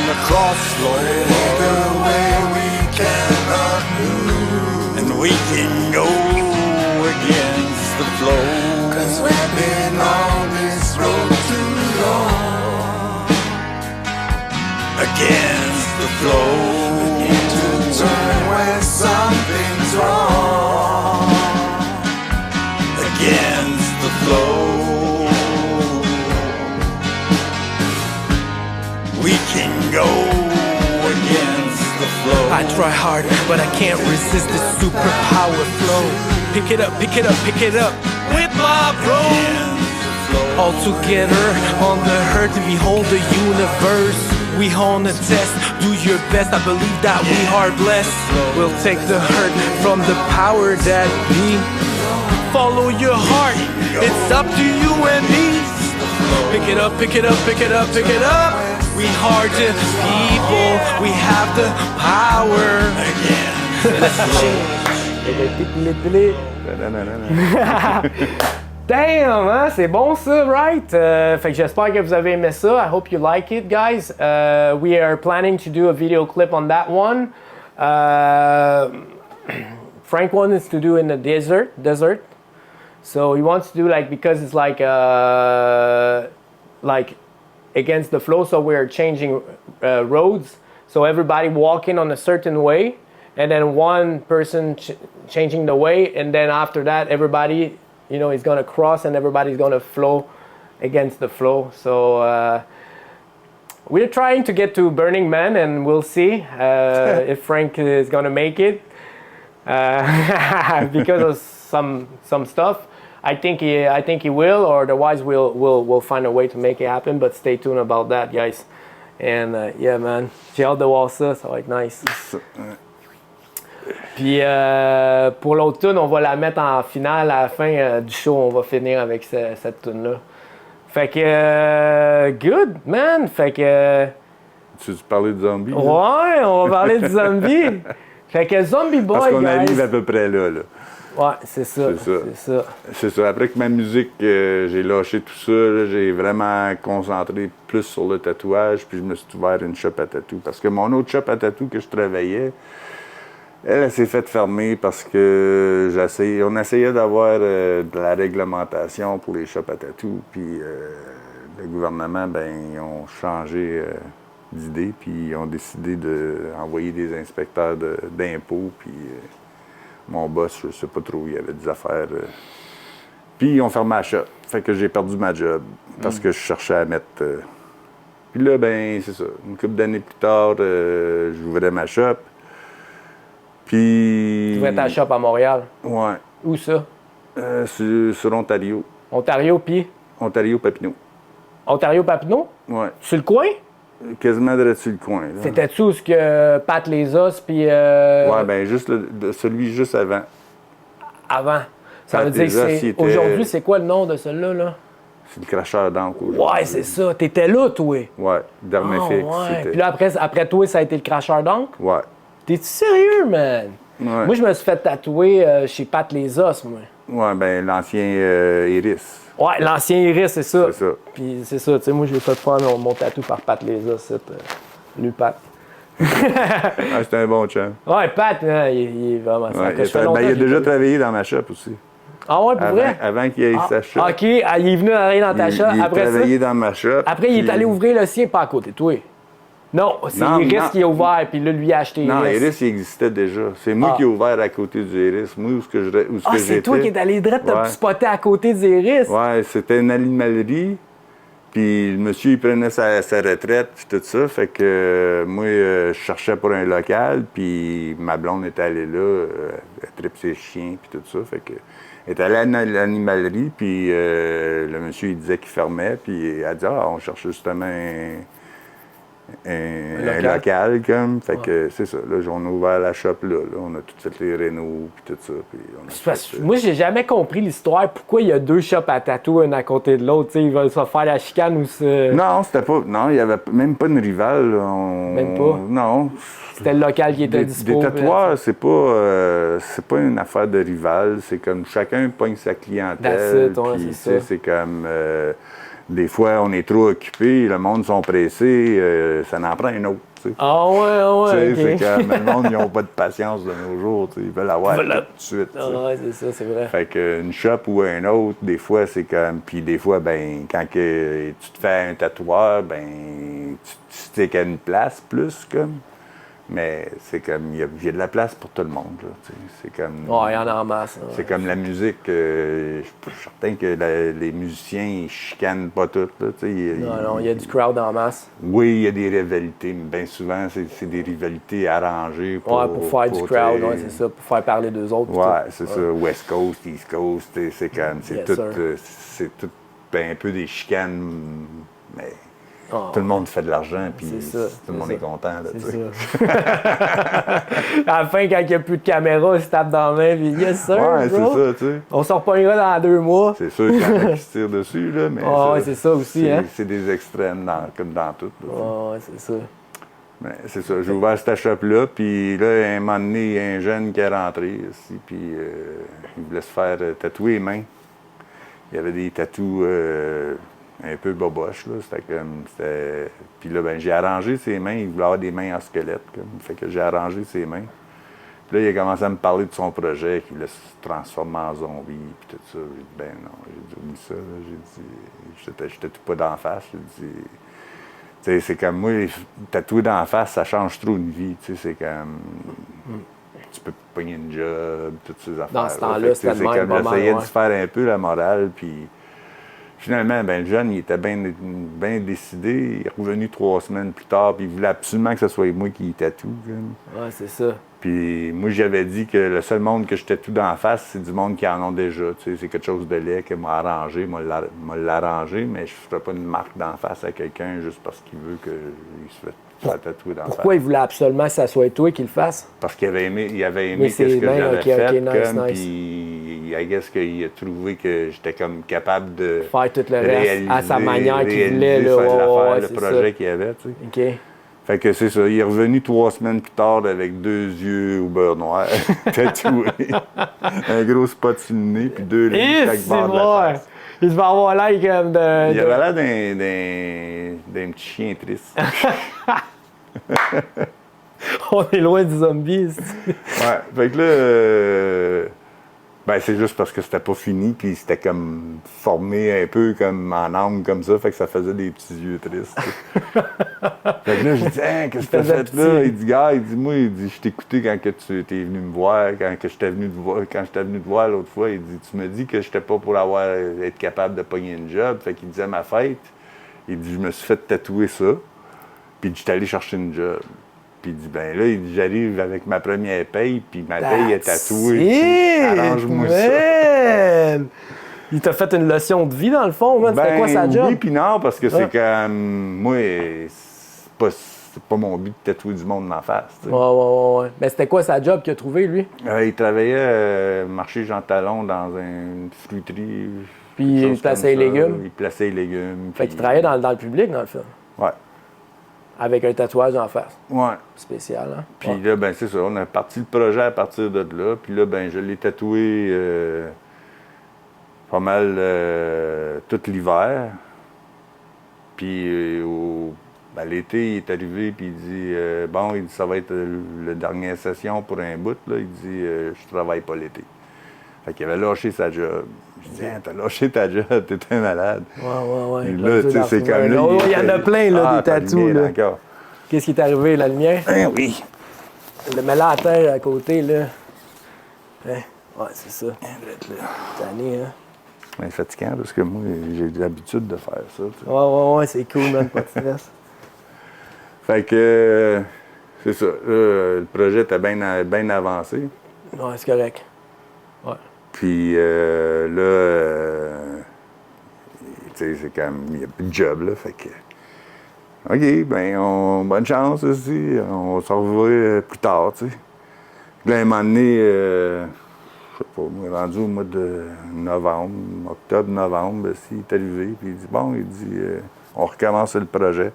the crossroad. The way we cannot move. And we can go against the flow. 'Cause we've been on this road too long. Against the flow. We need to turn when something's wrong. Against the flow. We can go against the flow. I try hard, but I can't resist this superpower flow. Pick it up, pick it up, pick it up with my bro. All together on the earth, behold the universe. We on the test, do your best. I believe that we are blessed. We'll take the hurt from the power that be. Follow your heart, it's up to you and me. Pick it up, pick it up, pick it up, pick it up. We are the people, we have the power. Let's change. Damn, hein? C'est bon ça, right? Fait que j'espère que vous avez aimé ça. I hope you like it, guys. We are planning to do a video clip on that one. Frank wants to do in the desert. So he wants to do because it's like against the flow. So we're changing roads. So everybody walking on a certain way, and then one person changing the way, and then after that everybody, is gonna cross, and everybody's gonna flow against the flow. So we're trying to get to Burning Man, and we'll see if Frank is gonna make it because of some stuff. I think he will, or otherwise we'll find a way to make it happen. But stay tuned about that, guys. And yeah, man, j'ai hâte de voir ça. Ça va être nice. Puis pour l'autre tune, on va la mettre en finale à la fin du show. On va finir avec cette tune là. Fait que good, man. Fait que Tu veux parler de zombies? ouais, on va parler de Zombie. Fait que Zombie Boy, Parce qu'on guys. arrive à peu près là. Ouais, c'est ça. C'est ça. C'est ça. C'est ça. Après que ma musique, j'ai lâché tout ça, là, j'ai vraiment concentré plus sur le tatouage, puis je me suis ouvert une shop à tatou. Parce que mon autre shop à tatou que je travaillais, elle s'est faite fermer parce que on essayait d'avoir de la réglementation pour les shops à tatou, puis le gouvernement, ils ont changé d'idée, puis ils ont décidé d'envoyer des inspecteurs d'impôts, puis mon boss, je sais pas trop, il y avait des affaires. Puis ils ont fermé la shop. Fait que j'ai perdu ma job parce que je cherchais à mettre. Puis là, c'est ça. Une couple d'années plus tard, j'ouvrais ma shop. Puis. Tu ouvrais ta shop à Montréal? Ouais. Où ça? Sur Ontario. Ontario, puis? Ontario-Papineau. Ontario-Papineau? Ouais. Sur le coin? Quasiment dessus le coin. Là. C'était-tu où ce que Pat les os, puis... Ouais, juste celui juste avant. Avant. Ça Pat veut dire les os, que c'est... il était- Aujourd'hui, c'est quoi le nom de celui-là, là? C'est le cracheur d'encre. Ouais, c'est ça. T'étais là, toi. Ouais, Ah, Dermafix. ouais. Puis là, après toi, ça a été le cracheur d'encre? Ouais. T'es-tu sérieux, man? Ouais. Moi, je me suis fait tatouer chez Pat les os, moi. Ouais, l'ancien Iris. Ouais, l'ancien Iris, c'est ça. C'est ça. Puis c'est ça, tu sais, moi, je l'ai fait faire mon tatou par Pat les os, lui, Pat. Ah, c'était un bon chum. Ouais, Pat, hein, il est vraiment... ça Ouais, fait longtemps il a que j'ai déjà pas- travaillé dans ma shop aussi. Ah ouais, pour vrai? Avant qu'il ait sa shop. OK, il est venu travailler dans ta shop. Il Après ça, travaillé dans ma shop. après, il est puis- allé ouvrir le sien, pas à côté de toi. Non, c'est Non, Iris non. qui a ouvert, puis là, lui, il a acheté Non, Iris. Iris, il existait déjà. C'est moi Ah. qui ai ouvert à côté du Iris. Moi, où Ah, c'est toi qui es allé direct te Ouais. spotter à côté d'Iris. Ouais, c'était une animalerie. Puis le monsieur, il prenait sa retraite, puis tout ça. Fait que moi, je cherchais pour un local, puis ma blonde était allée là, elle tripe ses chiens, puis tout ça. Fait que elle était allée à l'animalerie, puis le monsieur, il disait qu'il fermait, puis elle a dit « Ah, on cherche justement un local, comme. » Fait que c'est ça. Là, on a ouvert la shop là. On a tout fait les rénaux, puis tout ça. Puis on a C'est parce fait, que moi, j'ai jamais compris l'histoire. Pourquoi il y a deux shops à tatou, un à côté de l'autre? Tu sais, ils veulent se faire la chicane ou se... Non, c'était pas. Non, il n'y avait même pas une rivale. Là. Même pas? Non. C'était le local qui était dispo. Des tatoueurs, c'est pas une affaire de rival. C'est comme chacun pogne sa clientèle. That's it, ouais, puis, c'est tu sais, ça. c'est comme. Des fois, on est trop occupé, le monde sont pressés, ça en prend un autre. Tu sais. Ah ouais, Tu sais, OK. c'est comme le monde, ils n'ont pas de patience de nos jours. Tu sais, ils veulent avoir Voilà. tout de suite. tu sais. Ah ouais, c'est ça, c'est vrai. Fait qu'une shop ou un autre, des fois, c'est comme. Puis des fois, quand tu te fais un tatoueur, tu sais qu'il y a une place plus, comme. Mais c'est comme. Il y a de la place pour tout le monde, là. Tu sais. C'est comme. Ouais, il y en a en masse. Ouais. C'est comme la musique. Je suis certain que les musiciens, ils chicanent pas tout, là. Tu sais, Non, il y a du crowd en masse. Oui, il y a des rivalités, mais bien souvent, c'est des rivalités arrangées pour Faire du crowd, tu sais, ouais, c'est ça, pour faire parler d'eux autres. puis Ouais, tout. c'est ça. West Coast, East Coast, c'est comme. Yes, tout. sir. C'est tout un peu des chicanes, mais Ah, tout le monde fait de l'argent, puis C'est ça, tout le monde c'est est content. Là, c'est tu sais. ça. À la fin, quand il n'y a plus de caméra, il se tape dans la main, puis yes, sir, Ouais, c'est bro. ça, tu sais. On s'en repognera dans 2 mois. C'est sûr qu'il y en a qui se tirent dessus, là, mais. Ah ouais, c'est ça aussi, c'est- hein. C'est des extrêmes, comme dans tout. là. Ah ouais, c'est ça. Ben, c'est ça. J'ai ouvert cette shop-là, puis là, à un moment donné, il y a un jeune qui est rentré ici, puis il voulait se faire tatouer les mains. Il y avait des tatous un peu boboches, là. Puis là, j'ai arrangé ses mains. Il voulait avoir des mains en squelette, comme. Fait que j'ai arrangé ses mains. Puis là, il a commencé à me parler de son projet, qu'il voulait se transformer en zombie, puis tout ça. J'ai dit, ben non. J'ai dit, oublie ça, là. J'ai dit, je tatoue pas d'en face. J'ai dit... Tu sais, c'est comme moi, tatouer d'en face, ça change trop une vie. Tu sais, c'est comme. Tu peux pogner une job, toutes ces affaires. Dans ce temps-là, Fait que, c'était tu sais, le c'est même comme moment, j'essayais ouais. de faire un peu la morale, puis finalement, le jeune, il était bien décidé. Il est revenu 3 semaines plus tard, puis il voulait absolument que ce soit moi qui y tatoue. Comme. Ouais, c'est ça. Puis moi, j'avais dit que le seul monde que je tatoue d'en face, c'est du monde qui en ont déjà. Tu sais, c'est quelque chose de laid qui m'a arrangé, m'a l'arrangé, mais je ne ferais pas une marque d'en face à quelqu'un juste parce qu'il veut qu'il se fasse tatouer d'en face. Pourquoi il voulait absolument que ça soit toi qui le fasse? Parce qu'il avait aimé, Mais ce que c'est bien, j'avais ok, fait, ok, nice, comme, nice. puis I guess qu'il a trouvé que j'étais comme capable de Faire tout le reste à sa manière qu'il voulait, réaliser là, ouais, l'affaire, ouais, le c'est projet ça. qu'il avait, tu sais. OK. Fait que c'est ça. Il est revenu 3 semaines plus tard avec 2 yeux au beurre noir, tatoués. Un gros spot sur le nez, puis 2 lignes chaque bord de la face. Il se va avoir l'air comme de... Il avait l'air d'un petit chien triste. On est loin du zombie ici. Ouais, fait que là, ben c'est juste parce que c'était pas fini, puis c'était comme formé un peu comme en angle comme ça, fait que ça faisait des petits yeux tristes. Fait que là, j'ai dit, hein, qu'est-ce que t'as fait là? Il dit, gars, je t'ai écouté quand que tu étais venu me voir, quand j'étais venu te voir l'autre fois. Il dit, tu me dis que j'étais pas pour être capable de pogner une job. Fait qu'il disait à ma fête, il dit, je me suis fait tatouer ça, puis j'étais allé chercher une job. Puis il dit, ben là, j'arrive avec ma première paye, puis ma paye est tatouée. Arrange-moi ça. Il t'a fait une leçon de vie, dans le fond, man. C'était quoi sa job? Oui, puis non, parce que c'est comme... Moi, c'est pas mon but de tatouer du monde dans la face. T'sais. Ouais. Mais c'était quoi sa job qu'il a trouvé, lui? Il travaillait marché Jean Talon dans une fruiterie. Puis il plaçait les légumes? Il plaçait les légumes. Fait qu'il travaillait dans le public, dans le film? Ouais. Avec un tatouage en face. Ouais. Spécial, hein? Puis là, ben c'est ça, on a parti le projet à partir de là. Puis là, ben je l'ai tatoué pas mal tout l'hiver. Puis l'été, il est arrivé, puis il dit, il dit, ça va être la dernière session pour un bout, là. Il dit, je travaille pas l'été. Fait qu'il avait lâché sa job. Je dis, t'as lâché ta job, t'es un malade. Ouais. Et là, tu sais, c'est comme là. Il y en a plein, là, des tatous, là. Qu'est-ce qui est arrivé, la lumière? Oui. Le mets là à terre, à côté, là. Ouais, c'est ça. Tanné, hein? C'est fatigant, parce que moi, j'ai l'habitude de faire ça. Tu sais. Ouais, c'est cool, man, pas de stress. Fait que, c'est ça. Là, le projet était bien avancé. Ouais, c'est correct. Ouais. Puis là, tu sais, c'est comme, il n'y a plus de job, là, fait que... OK, bonne chance aussi, on va se revoir plus tard, tu sais. Là, à un moment donné, je sais pas, moi, rendu au mois de novembre, octobre-novembre, il est arrivé, puis il dit, on recommence le projet.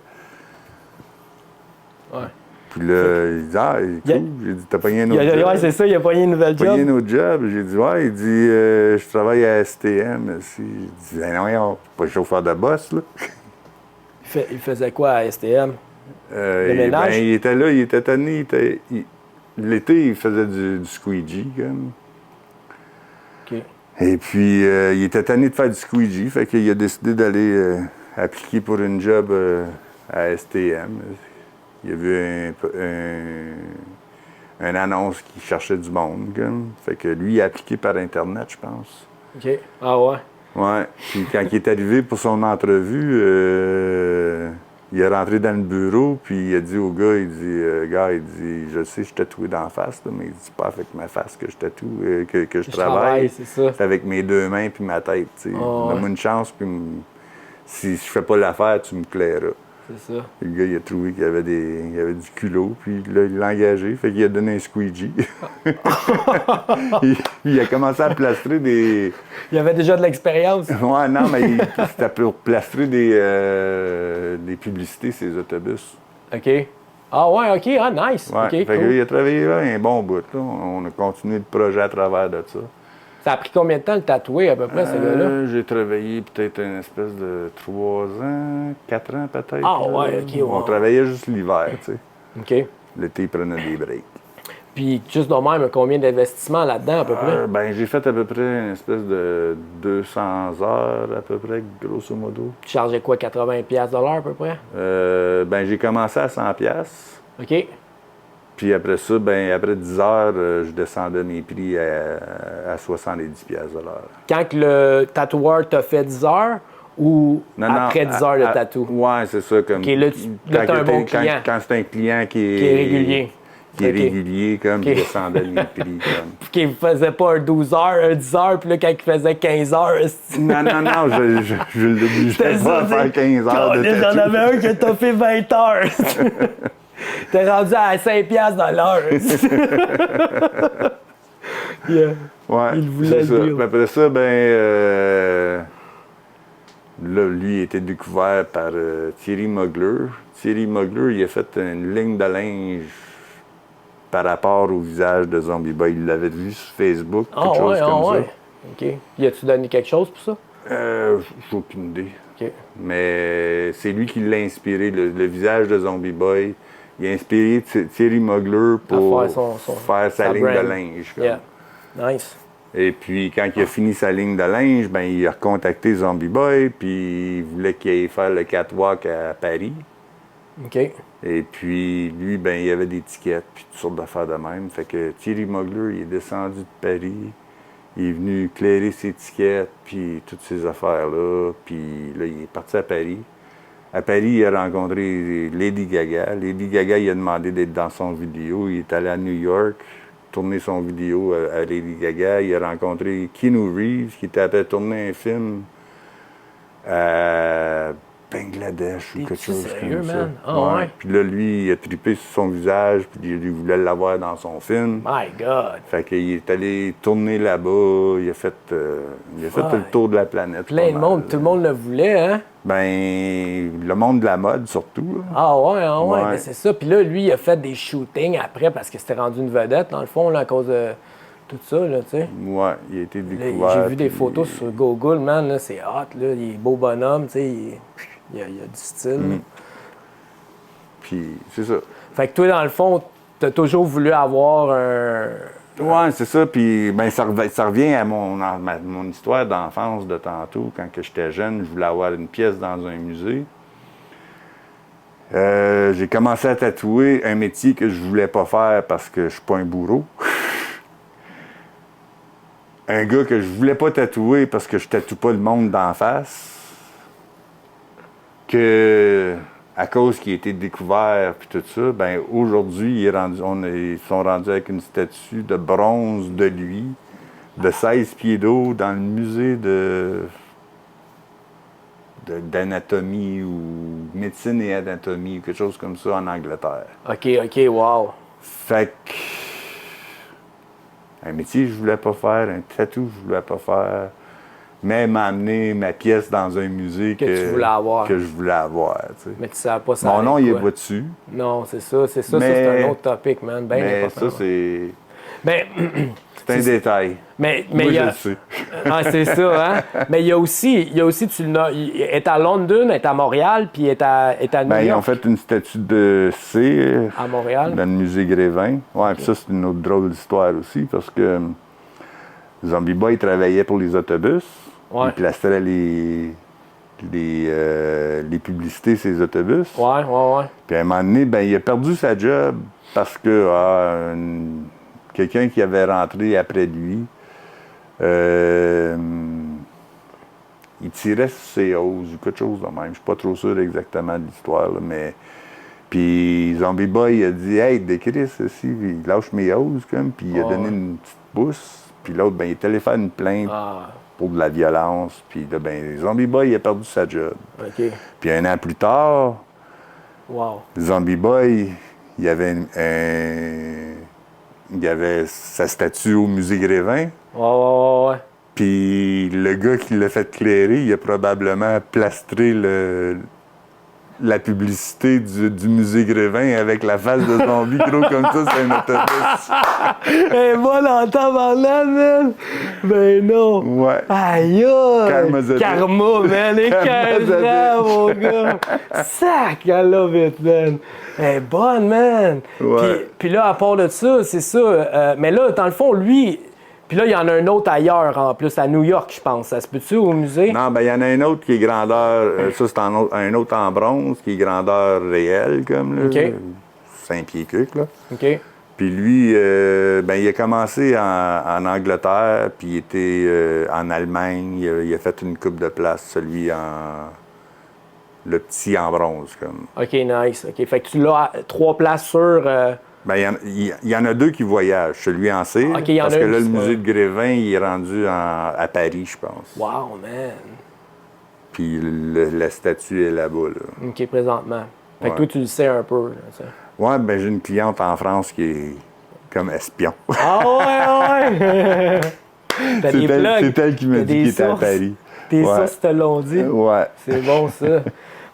Ouais. Puis là, il dit, cool. J'ai dit, t'as pogné un autre job? Ouais, c'est ça, il a pogné une nouvelle job. Pogné un autre job. J'ai dit, ouais. Il dit, je travaille à STM. J'ai dit, non, pas chauffeur de boss, là. Il faisait quoi à STM? Le ménage? Il était là, il était tanné. L'été, il faisait du squeegee, comme. OK. Et puis, il était tanné de faire du squeegee, fait qu'il a décidé d'aller appliquer pour une job à STM. Il a vu une annonce qui cherchait du monde, comme. Fait que lui, il a appliqué par Internet, je pense. OK. Ah ouais? Ouais. Puis quand il est arrivé pour son entrevue, il est rentré dans le bureau, puis il a dit au gars, il dit, je sais, je suis tatoué d'en face, là, mais il dit, c'est pas avec ma face que je tatoue, que je travaille. C'est ça. C'est avec mes 2 mains puis ma tête, tu sais. Donne-moi une chance, puis si je fais pas l'affaire, tu me clairas. C'est ça. Le gars, il a trouvé qu'il y avait du culot, puis là, il l'a engagé, fait qu'il a donné un squeegee. il a commencé à plastrer des... Il y avait déjà de l'expérience. Ouais, non, mais c'était pour plastrer des publicités, ces autobus. OK. Ah ouais, OK. Ah, nice. Ouais, OK, fait cool. qu'il a travaillé là un bon bout. Là. On a continué le projet à travers de ça. Ça a pris combien de temps de tatouer, à peu près, ce gars-là? J'ai travaillé peut-être une espèce de 3 ans, 4 ans peut-être. Ah ouais, OK. On travaillait juste l'hiver, tu sais. OK. L'été, il prenait des breaks. Puis, juste de même, combien d'investissements là-dedans, à peu près? J'ai fait à peu près une espèce de 200 heures, à peu près, grosso modo. Tu chargeais quoi, 80$ de l'heure, à peu près? J'ai commencé à 100$. OK. Puis après ça, après 10 heures, je descendais mes prix à 70$ de l'heure. Quand le tatoueur t'a fait 10 heures ou après 10 heures de tatou? Ouais, c'est ça. Comme, OK, là, t'as un bon client. Quand c'est un client qui est régulier. Qui est régulier, comme, il descendait mes prix. Qui ne faisait pas un 12 heures, un 10 heures, puis là, quand il faisait 15 heures... Non, je l'obligeais pas à faire 15 heures de tatou. J'en avais un qui t'a fait 20 heures. T'es rendu à 5$ dans l'heure. Ouais, il voulait c'est ça. Puis après ça, Là, lui, il a été découvert par Thierry Mugler. Thierry Mugler, il a fait une ligne de linge par rapport au visage de Zombie Boy. Il l'avait vu sur Facebook, quelque chose comme ça. OK. Y a-tu donné quelque chose pour ça? J'ai aucune idée. OK. Mais c'est lui qui l'a inspiré, le visage de Zombie Boy. Il a inspiré Thierry Mugler pour faire sa ligne brand. de linge. Comme. Yeah. Nice. Et puis, quand il a fini sa ligne de linge, ben, il a recontacté Zombie Boy, puis il voulait qu'il aille faire le catwalk à Paris. OK. Et puis, lui, ben, il y avait des tickets, puis toutes sortes d'affaires de même. Fait que Thierry Mugler, il est descendu de Paris, il est venu éclairer ses tickets, puis toutes ces affaires-là. Puis là, il est parti à Paris. À Paris, il a rencontré Lady Gaga. Lady Gaga, il a demandé d'être dans son vidéo. Il est allé à New York, tourner son vidéo à Lady Gaga. Il a rencontré Keanu Reeves, qui était après tourner un film à Bangladesh ou quelque chose sérieux, comme ça. man? Oh, ouais. Puis là, lui, il a trippé sur son visage, puis il voulait l'avoir dans son film. My God! Fait qu'il est allé tourner là-bas, il a fait le tour de la planète. Plein de monde, tout le monde le voulait, hein? Ben, le monde de la mode, surtout. Là. Ah ouais, Ouais. ben c'est ça. Puis là, lui, il a fait des shootings après parce que c'était rendu une vedette, dans le fond, là, à cause de tout ça, là, tu sais. Ouais, il a été Là, découvert. j'ai vu des photos sur Google, man, là, c'est hot, là, il est beau bonhomme, tu sais, il a du style. là. Puis, c'est ça. Fait que toi, dans le fond, t'as toujours voulu avoir un... Ouais, c'est ça. Puis, ben, ça revient à mon histoire d'enfance de tantôt. Quand que j'étais jeune, je voulais avoir une pièce dans un musée. J'ai commencé à tatouer un métier que je voulais pas faire parce que je suis pas un bourreau. Un gars que je voulais pas tatouer parce que je tatoue pas le monde d'en face. Que, à cause qu'il a été découvert puis tout ça, ben aujourd'hui, ils sont rendus avec une statue de bronze de lui, de 16 pieds d'eau, dans le musée d'anatomie ou médecine et anatomie, ou quelque chose comme ça en Angleterre. OK, wow. Fait que un métier que je voulais pas faire, un tatou que je voulais pas faire, mais m'amener ma pièce dans un musée Que tu voulais avoir. que je voulais avoir. Tu sais. Mais tu savais pas ça. Mon nom, il est quoi. pas dessus. Non, c'est ça, Mais- c'est un autre topic, man, bien Mais important. ça, c'est Ben, un détail. mais Moi, il y je a... le sais. Ah, c'est ça, hein? Mais il y a aussi, tu le noms, il est à London, il est à Montréal, puis il est à New Ben, ils ont York. fait une statue de cire À Montréal? dans le musée Grévin. Ouais, puis ça, c'est une autre drôle d'histoire aussi, parce que Zombie Boy travaillait pour les autobus. Ouais. Il plaçait les publicités, ces autobus. Ouais. Puis à un moment donné, ben, il a perdu sa job parce que quelqu'un qui avait rentré après lui, il tirait sur ses hausses ou quelque chose de même. Je suis pas trop sûr exactement de l'histoire, là, mais... Puis Zombie Boy a dit « Hey, décris ceci, il lâche mes hausses, comme. » Puis il a donné une petite pousse. Puis l'autre, ben, il est allé faire une plainte pour de la violence. Puis là, ben, Zombie Boy, il a perdu sa job. OK. Puis un an plus tard, Wow. Zombie Boy, il y avait sa statue au musée Grévin. Ouais. Puis le gars qui l'a fait clairer, il a probablement plastré la publicité du musée Grévin avec la face de zombie gros comme ça, c'est un autobus. Eh, moi, dans tabarnak, man! Ben non! Ouais. Aïe, aïe! Karma Zeta. Karma, man! Écœurant, mon gars! Sac, I love it, man! Elle est bonne, man! Ouais. Puis là, à part de ça, c'est ça. Mais là, dans le fond, lui... Puis là, il y en a un autre ailleurs, en plus, à New York, je pense. Ça se peut-tu, au musée? Non, ben il y en a un autre qui est grandeur, ça c'est un autre en bronze, qui est grandeur réelle, comme là. OK. 5 pieds cucs, là. OK. Puis lui, ben, il a commencé en Angleterre, puis il était en Allemagne. Il a fait une coupe de place, celui le petit en bronze, comme. OK, nice. OK. Fait que tu l'as 3 places sur... Ben, il y en a 2 qui voyagent. Celui en cire, OK, il y en parce a que un là, le qui- musée de Grévin, il est rendu à Paris, je pense. Wow, man! Puis la statue est là-bas, là. OK, présentement. Fait que Ouais. toi, tu le sais un peu, là, tu sais. Ouais, ben j'ai une cliente en France qui est comme espion. Ah ouais! T'as des plugs. C'est elle qui m'a T'as dit des qu'il était à sources. Paris. Tes Ouais. sources te l'ont dit. Ouais. C'est bon, ça.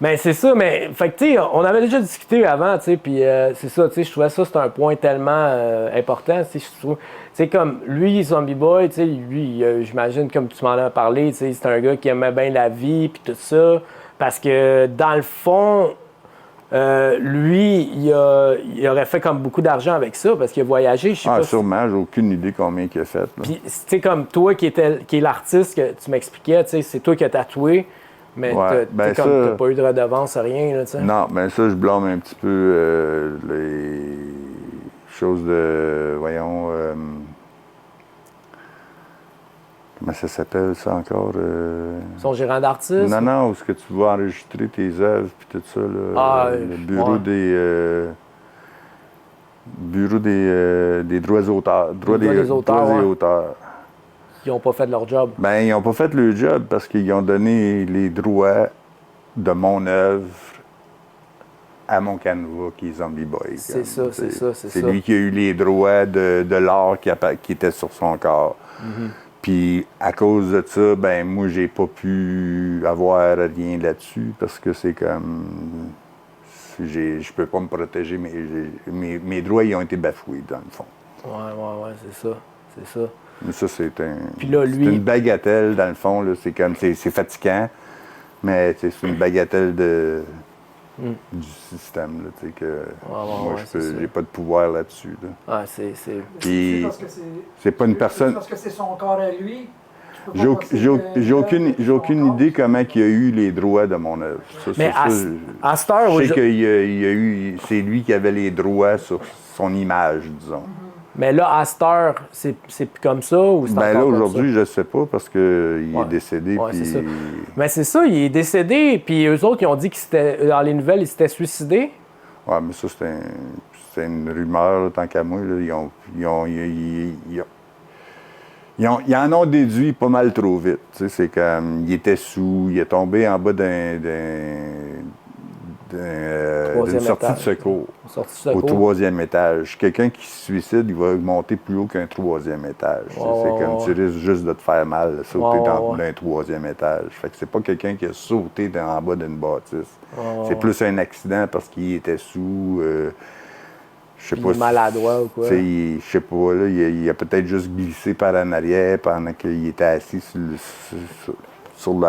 Mais c'est ça, mais fait que, tu sais, on avait déjà discuté avant, tu sais, puis c'est ça, tu sais, je trouvais ça, c'est un point tellement important, tu sais, je trouve. Tu sais, comme lui, Zombie Boy, tu sais, lui, j'imagine, comme tu m'en as parlé, tu sais, c'est un gars qui aimait bien la vie, puis tout ça, parce que dans le fond, lui, il aurait fait comme beaucoup d'argent avec ça, parce qu'il a voyagé, je sais Ah, pas. sûrement, j'ai aucune idée combien il a fait. Là. Puis, tu sais, comme toi qui est l'artiste que tu m'expliquais, tu sais, c'est toi qui as tatoué, mais Ouais, ben t'as pas eu de redevance, rien, là, tu sais. Non, ben ça, je blâme un petit peu les choses de. Voyons. Comment ça s'appelle, ça encore? Son gérant d'artiste? Non, non, où est-ce que tu vas enregistrer tes œuvres puis tout ça, là. Ah, le bureau ouais. des droits d'auteur. Droits des auteurs, droits des ouais. auteurs. Ils n'ont pas fait leur job. Ben, ils n'ont pas fait le job parce qu'ils ont donné les droits de mon œuvre à mon Canva, qui est Zombie Boy. C'est ça, c'est ça, c'est ça. C'est lui qui a eu les droits de l'art qui était sur son corps. Mm-hmm. Puis, à cause de ça, ben moi, j'ai pas pu avoir rien là-dessus parce que c'est comme... Je peux pas me protéger, mes droits, ils ont été bafoués, dans le fond. Ouais, c'est ça, c'est ça. Mais ça, c'est Puis là, lui... une bagatelle, dans le fond. Là. C'est comme, c'est fatigant, mais c'est une bagatelle du système. Là, que moi, j'ai pas de pouvoir là-dessus. Là. Ah, c'est... Puis, parce que c'est pas une personne... parce que c'est son corps à lui. J'ai aucune idée comment il a eu les droits de mon œuvre. Mais à cette heure... Je sais c'est lui qui avait les droits sur son image, disons. Mais là, à cette heure, c'est plus comme ça ou c'est Ben là, encore comme aujourd'hui, ça? je sais pas parce qu'il est décédé. Ouais, puis... c'est ça. Mais c'est ça, il est décédé, puis eux autres, ils ont dit qu'il s'était, dans les nouvelles, il s'était suicidé. Ouais, mais ça, c'est une rumeur, là, tant qu'à moi. Là. Ils en ont déduit pas mal trop vite. Tu sais, c'est comme, il était sous, il est tombé en bas d'une sortie de secours. Au 3e étage. Quelqu'un qui se suicide, il va monter plus haut qu'un 3e étage. C'est comme tu risques juste de te faire mal, sauter d'un 3e étage. Fait que c'est pas quelqu'un qui a sauté en bas d'une bâtisse. C'est plus un accident parce qu'il était sous. Je sais pas. Il est maladroit ou quoi? Je sais pas, là, il a peut-être juste glissé par en arrière pendant qu'il était assis sur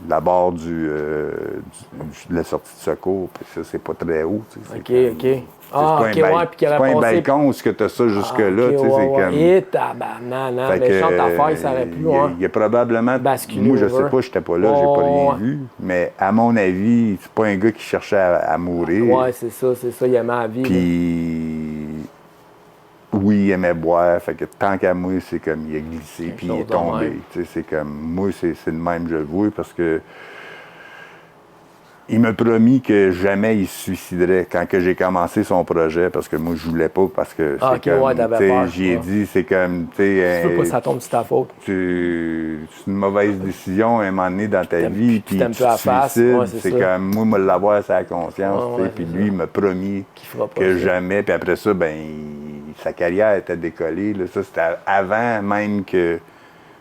la barre de la sortie de secours, puis ça, c'est pas très haut. OK. Ah, OK, ouais, puis qu'il c'est avait pas un passé... balcon où ce que t'as ça jusque-là, OK, tu sais, c'est comme... Et tabarnak, méchante affaire, ça aurait pu, il y a probablement... basculer Moi, je over. sais pas, j'étais pas là, j'ai pas rien vu, mais à mon avis, c'est pas un gars qui cherchait à mourir. Ouais, c'est ça, il aimait la vie. Puis... Oui, il aimait boire, fait que tant qu'à moi, c'est comme il a glissé, puis il est tombé. C'est comme, moi, c'est le même, je le vois, parce que il m'a promis que jamais il se suiciderait quand que j'ai commencé son projet, parce que moi, je voulais pas, parce que c'est OK, ouais, t'avais peur. j'y ai dit, c'est comme, Tu veux pas que ça tombe sur ta faute. c'est une mauvaise décision à un moment donné dans ta vie, puis tu t'aimes te peu à face, suicides, ouais, c'est c'est ça. comme, moi, me l'avoir à sa conscience, Ouais, puis c'est lui, il m'a promis fera pas que ça. jamais, puis après ça, ben, sa carrière était décollée, là. Ça, c'était avant même que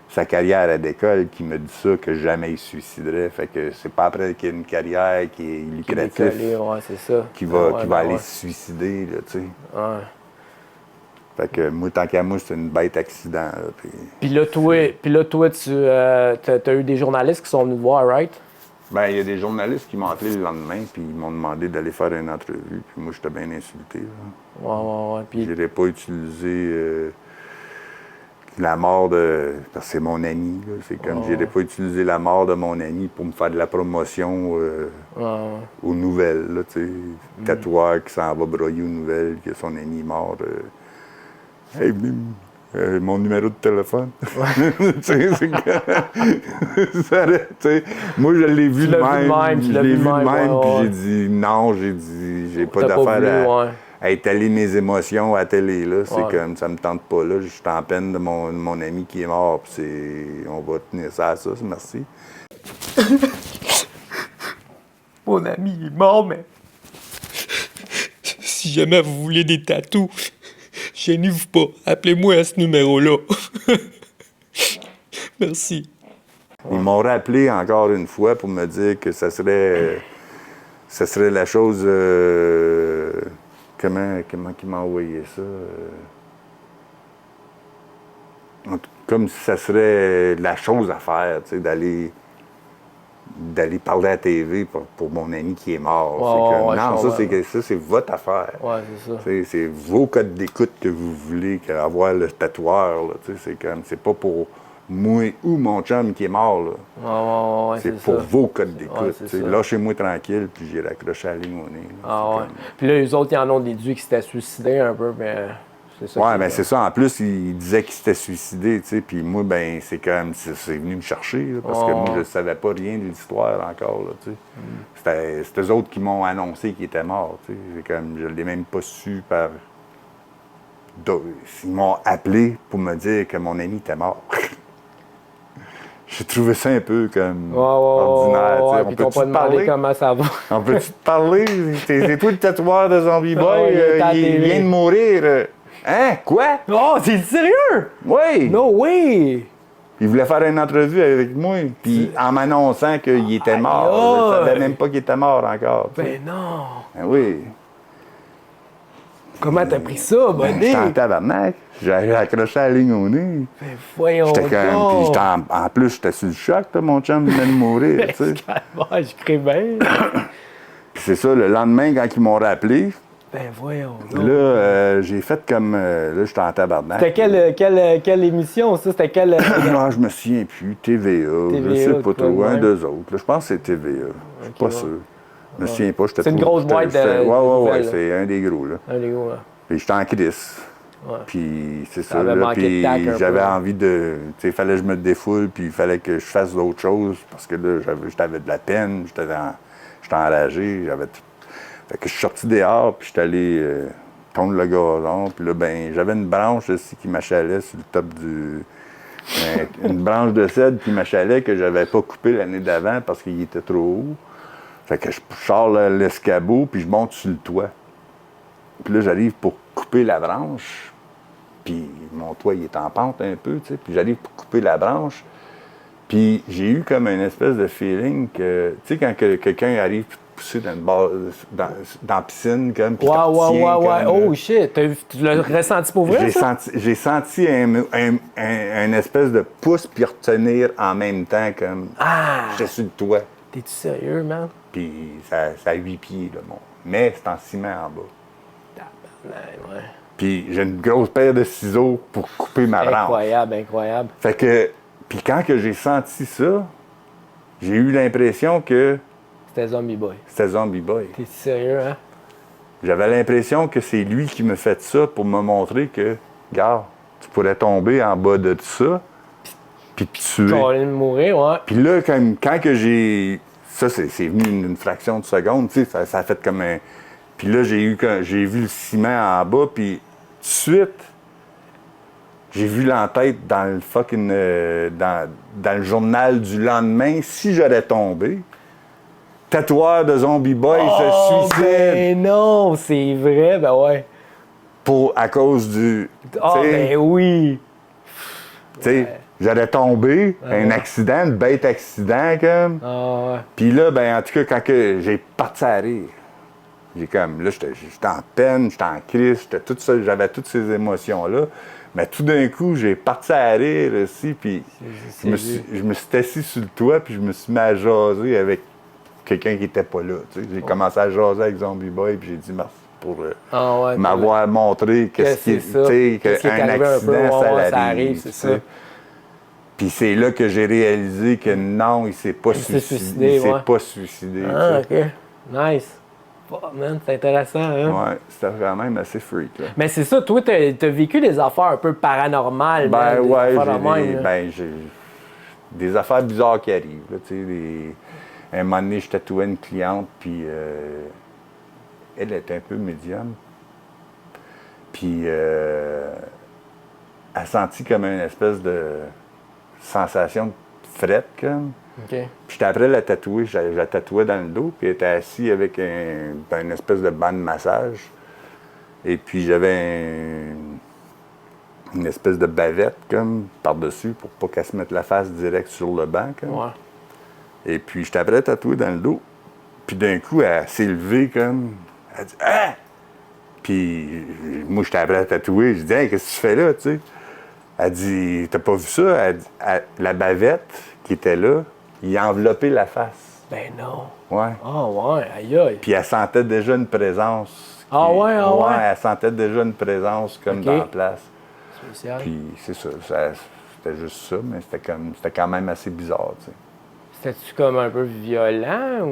sa carrière à décolle qui me dit ça, que jamais il se suiciderait. Fait que c'est pas après qu'il y a une carrière qui est lucrative Ouais, c'est ça. qui va Ouais, aller ouais. se suicider, là, tu sais. Ouais. Fait que moi, tant qu'à moi, c'est une bête accident, là, puis... Puis là, toi, tu as eu des journalistes qui sont venus te voir, right? Ben, il y a des journalistes qui m'ont appelé le lendemain, puis ils m'ont demandé d'aller faire une entrevue, puis moi, j'étais bien insulté, là. Ouais. Puis Je n'aurais pas utilisé la mort de... Parce que c'est mon ami, là. C'est comme, je n'aurais pas utilisé la mort de mon ami pour me faire de la promotion aux nouvelles, là, tu sais. Tatoueur qui s'en va broyer aux nouvelles, que son ami est mort. Hey, bim! Mon numéro de téléphone. Tu sais, c'est que... ça, tu sais, moi, je l'ai vu de même. Je l'ai vu de même, puis j'ai dit non, j'ai pas d'affaire à étaler mes émotions à la télé, là. C'est comme, ça me tente pas, là. Je suis en peine de mon ami qui est mort, puis on va tenir ça à ça, merci. Mon ami est mort, mais... Si jamais vous voulez des tatous, gênez-vous pas. Appelez-moi à ce numéro-là. Merci. Ils m'ont rappelé encore une fois pour me dire que ça serait la chose... comment il m'a envoyé ça? Comme si ça serait la chose à faire, tu sais, d'aller parler à la TV pour mon ami qui est mort. Non, ça, c'est votre affaire. Ouais, c'est ça. C'est vos codes d'écoute que vous voulez avoir le tatoueur. Là, c'est pas pour moi ou mon chum qui est mort. Là. C'est pour vos codes d'écoute. Lâchez-moi tranquille, puis j'ai raccroché la ligne au nez. Là, Puis là, les autres, ils en ont déduit qu'ils s'étaient suicidés un peu, mais c'est ça. Ouais, ben c'est ça. En plus, ils disaient qu'ils s'étaient suicidés, tu sais. Puis moi, ben c'est comme... C'est venu me chercher, là, parce que moi, je savais pas rien de l'histoire encore, là, tu sais. C'était eux autres qui m'ont annoncé qu'ils étaient morts, tu sais. C'est comme... Je l'ai même pas su par... Ils m'ont appelé pour me dire que mon ami était mort. J'ai trouvé ça un peu comme ordinaire. Puis t'ont pas demandé comment ça va. On peut-tu te parler? C'est toi le tatoueur de Zombie Boy? Il vient de mourir. Hein? Quoi? Oh, t'es sérieux? Oui! No way! Il voulait faire une entrevue avec moi, puis en m'annonçant qu'il était mort. Je ne savais même pas qu'il était mort encore. Ben non! Ben oui. Comment t'as pris ça, buddy? J'étais en tabarnak. J'ai accroché la ligne au nez. Ben voyons donc! Puis en plus, j'étais sur le choc, là, mon chum venait de mourir, tu sais. Je crée bien. Puis c'est ça, le lendemain, quand ils m'ont rappelé, ben voyons donc. là, j'ai fait comme... là, j'étais en tabarnak. C'était quelle émission, ça? C'était quelle... Non, je me souviens plus. TVA, je sais pas trop. Un, deux autres. Là, je pense que c'est TVA. Je suis pas sûr. Je me souviens pas. C'est une grosse boîte de... Ouais, c'est un des gros, là. Un des gros, là. Puis j'étais en crise. Ouais. Puis c'est ça, avait là, manqué de tac un j'avais peu. envie de... Tu sais, il fallait que je me défoule, puis il fallait que je fasse d'autres choses, parce que là, j'avais de la peine, j'étais enragé, Fait que je suis sorti dehors, puis j'étais allé tondre le gazon, puis là, ben, j'avais une branche aussi qui m'achalait sur le top du... une branche de cèdre qui m'achalait que j'avais pas coupé l'année d'avant parce qu'il était trop haut. Fait que je sors l'escabeau, puis je monte sur le toit. Puis là, j'arrive pour couper la branche, puis mon toit, il est en pente un peu, tu sais, puis j'arrive pour couper la branche, puis j'ai eu comme une espèce de feeling que, tu sais, quand quelqu'un arrive pousser dans la piscine, comme, puis Ouais. Oh shit, tu l'as ressenti pour vrai, ça? J'ai senti un espèce de pouce puis retenir en même temps, comme, j'étais sur le toit. T'es-tu sérieux, man? Puis ça a 8 pieds, là, mais c'est en ciment en bas. Ouais. Puis j'ai une grosse paire de ciseaux pour couper ma branche. Incroyable. Fait que, puis quand que j'ai senti ça, j'ai eu l'impression que C'était Zombie Boy. c'était Zombie Boy. T'es sérieux, hein? J'avais l'impression que c'est lui qui me fait ça pour me montrer que, regarde, tu pourrais tomber en bas de ça, puis te tuer. Tu vas mourir, ouais. Puis là, quand que j'ai... Ça, c'est venu une fraction de seconde, tu sais, ça a fait comme un... Puis là, j'ai vu le ciment en bas, puis tout de suite, j'ai vu l'entête dans le fucking... dans le journal du lendemain, si j'aurais tombé, tatoueur de Zombie Boy se suicide. Ben non, c'est vrai, ben ouais. À cause du... Ben oui. Tu sais, j'aurais tombé, un accident, un bête accident, comme. Ouais. Puis là, ben en tout cas, quand j'ai parti à rire, j'étais en peine, j'étais en crise, j'avais toutes ces émotions-là. Mais tout d'un coup, j'ai parti à rire aussi, puis je me suis assis sur le toit, puis je me suis mis à jaser avec quelqu'un qui était pas là. J'ai commencé à jaser avec Zombie Boy, puis j'ai dit merci pour m'avoir montré qu'un accident, ça arrive. C'est ça. Puis c'est là que j'ai réalisé que non, il s'est pas suicidé. Il s'est pas suicidé. Ah, OK. Nice. Oh, man, c'est intéressant, hein? Ouais, c'était quand même assez freak, là. Mais c'est ça, toi, t'as vécu des affaires un peu paranormales, ben man, ouais, j'ai des affaires bizarres qui arrivent, là, tu sais, un moment donné, je tatouais une cliente, puis elle était un peu médium. Puis elle a senti comme une espèce de sensation de frette, comme. OK. Puis j'étais après la tatouer, je la tatouais dans le dos, puis elle était assise avec une espèce de banc de massage. Et puis j'avais une espèce de bavette, comme, par-dessus, pour pas qu'elle se mette la face direct sur le banc, comme. Ouais. Et puis, j'étais prêt à tatouer dans le dos. Puis d'un coup, elle s'est levée, comme, elle dit « Ah! » Puis moi, j'étais prêt à tatouer. Je dis « Hey, qu'est-ce que tu fais là, tu sais? » Elle dit « T'as pas vu ça? » La bavette qui était là, il a enveloppé la face. Ben non. Ouais. Ah ouais, aïe aïe. Puis elle sentait déjà une présence. Ah ouais, ah ouais? Elle sentait déjà une présence comme Ok. dans la place. Spécial. Puis c'est ça, c'était juste ça, mais c'était quand même assez bizarre, tu sais. C'était-tu comme un peu violent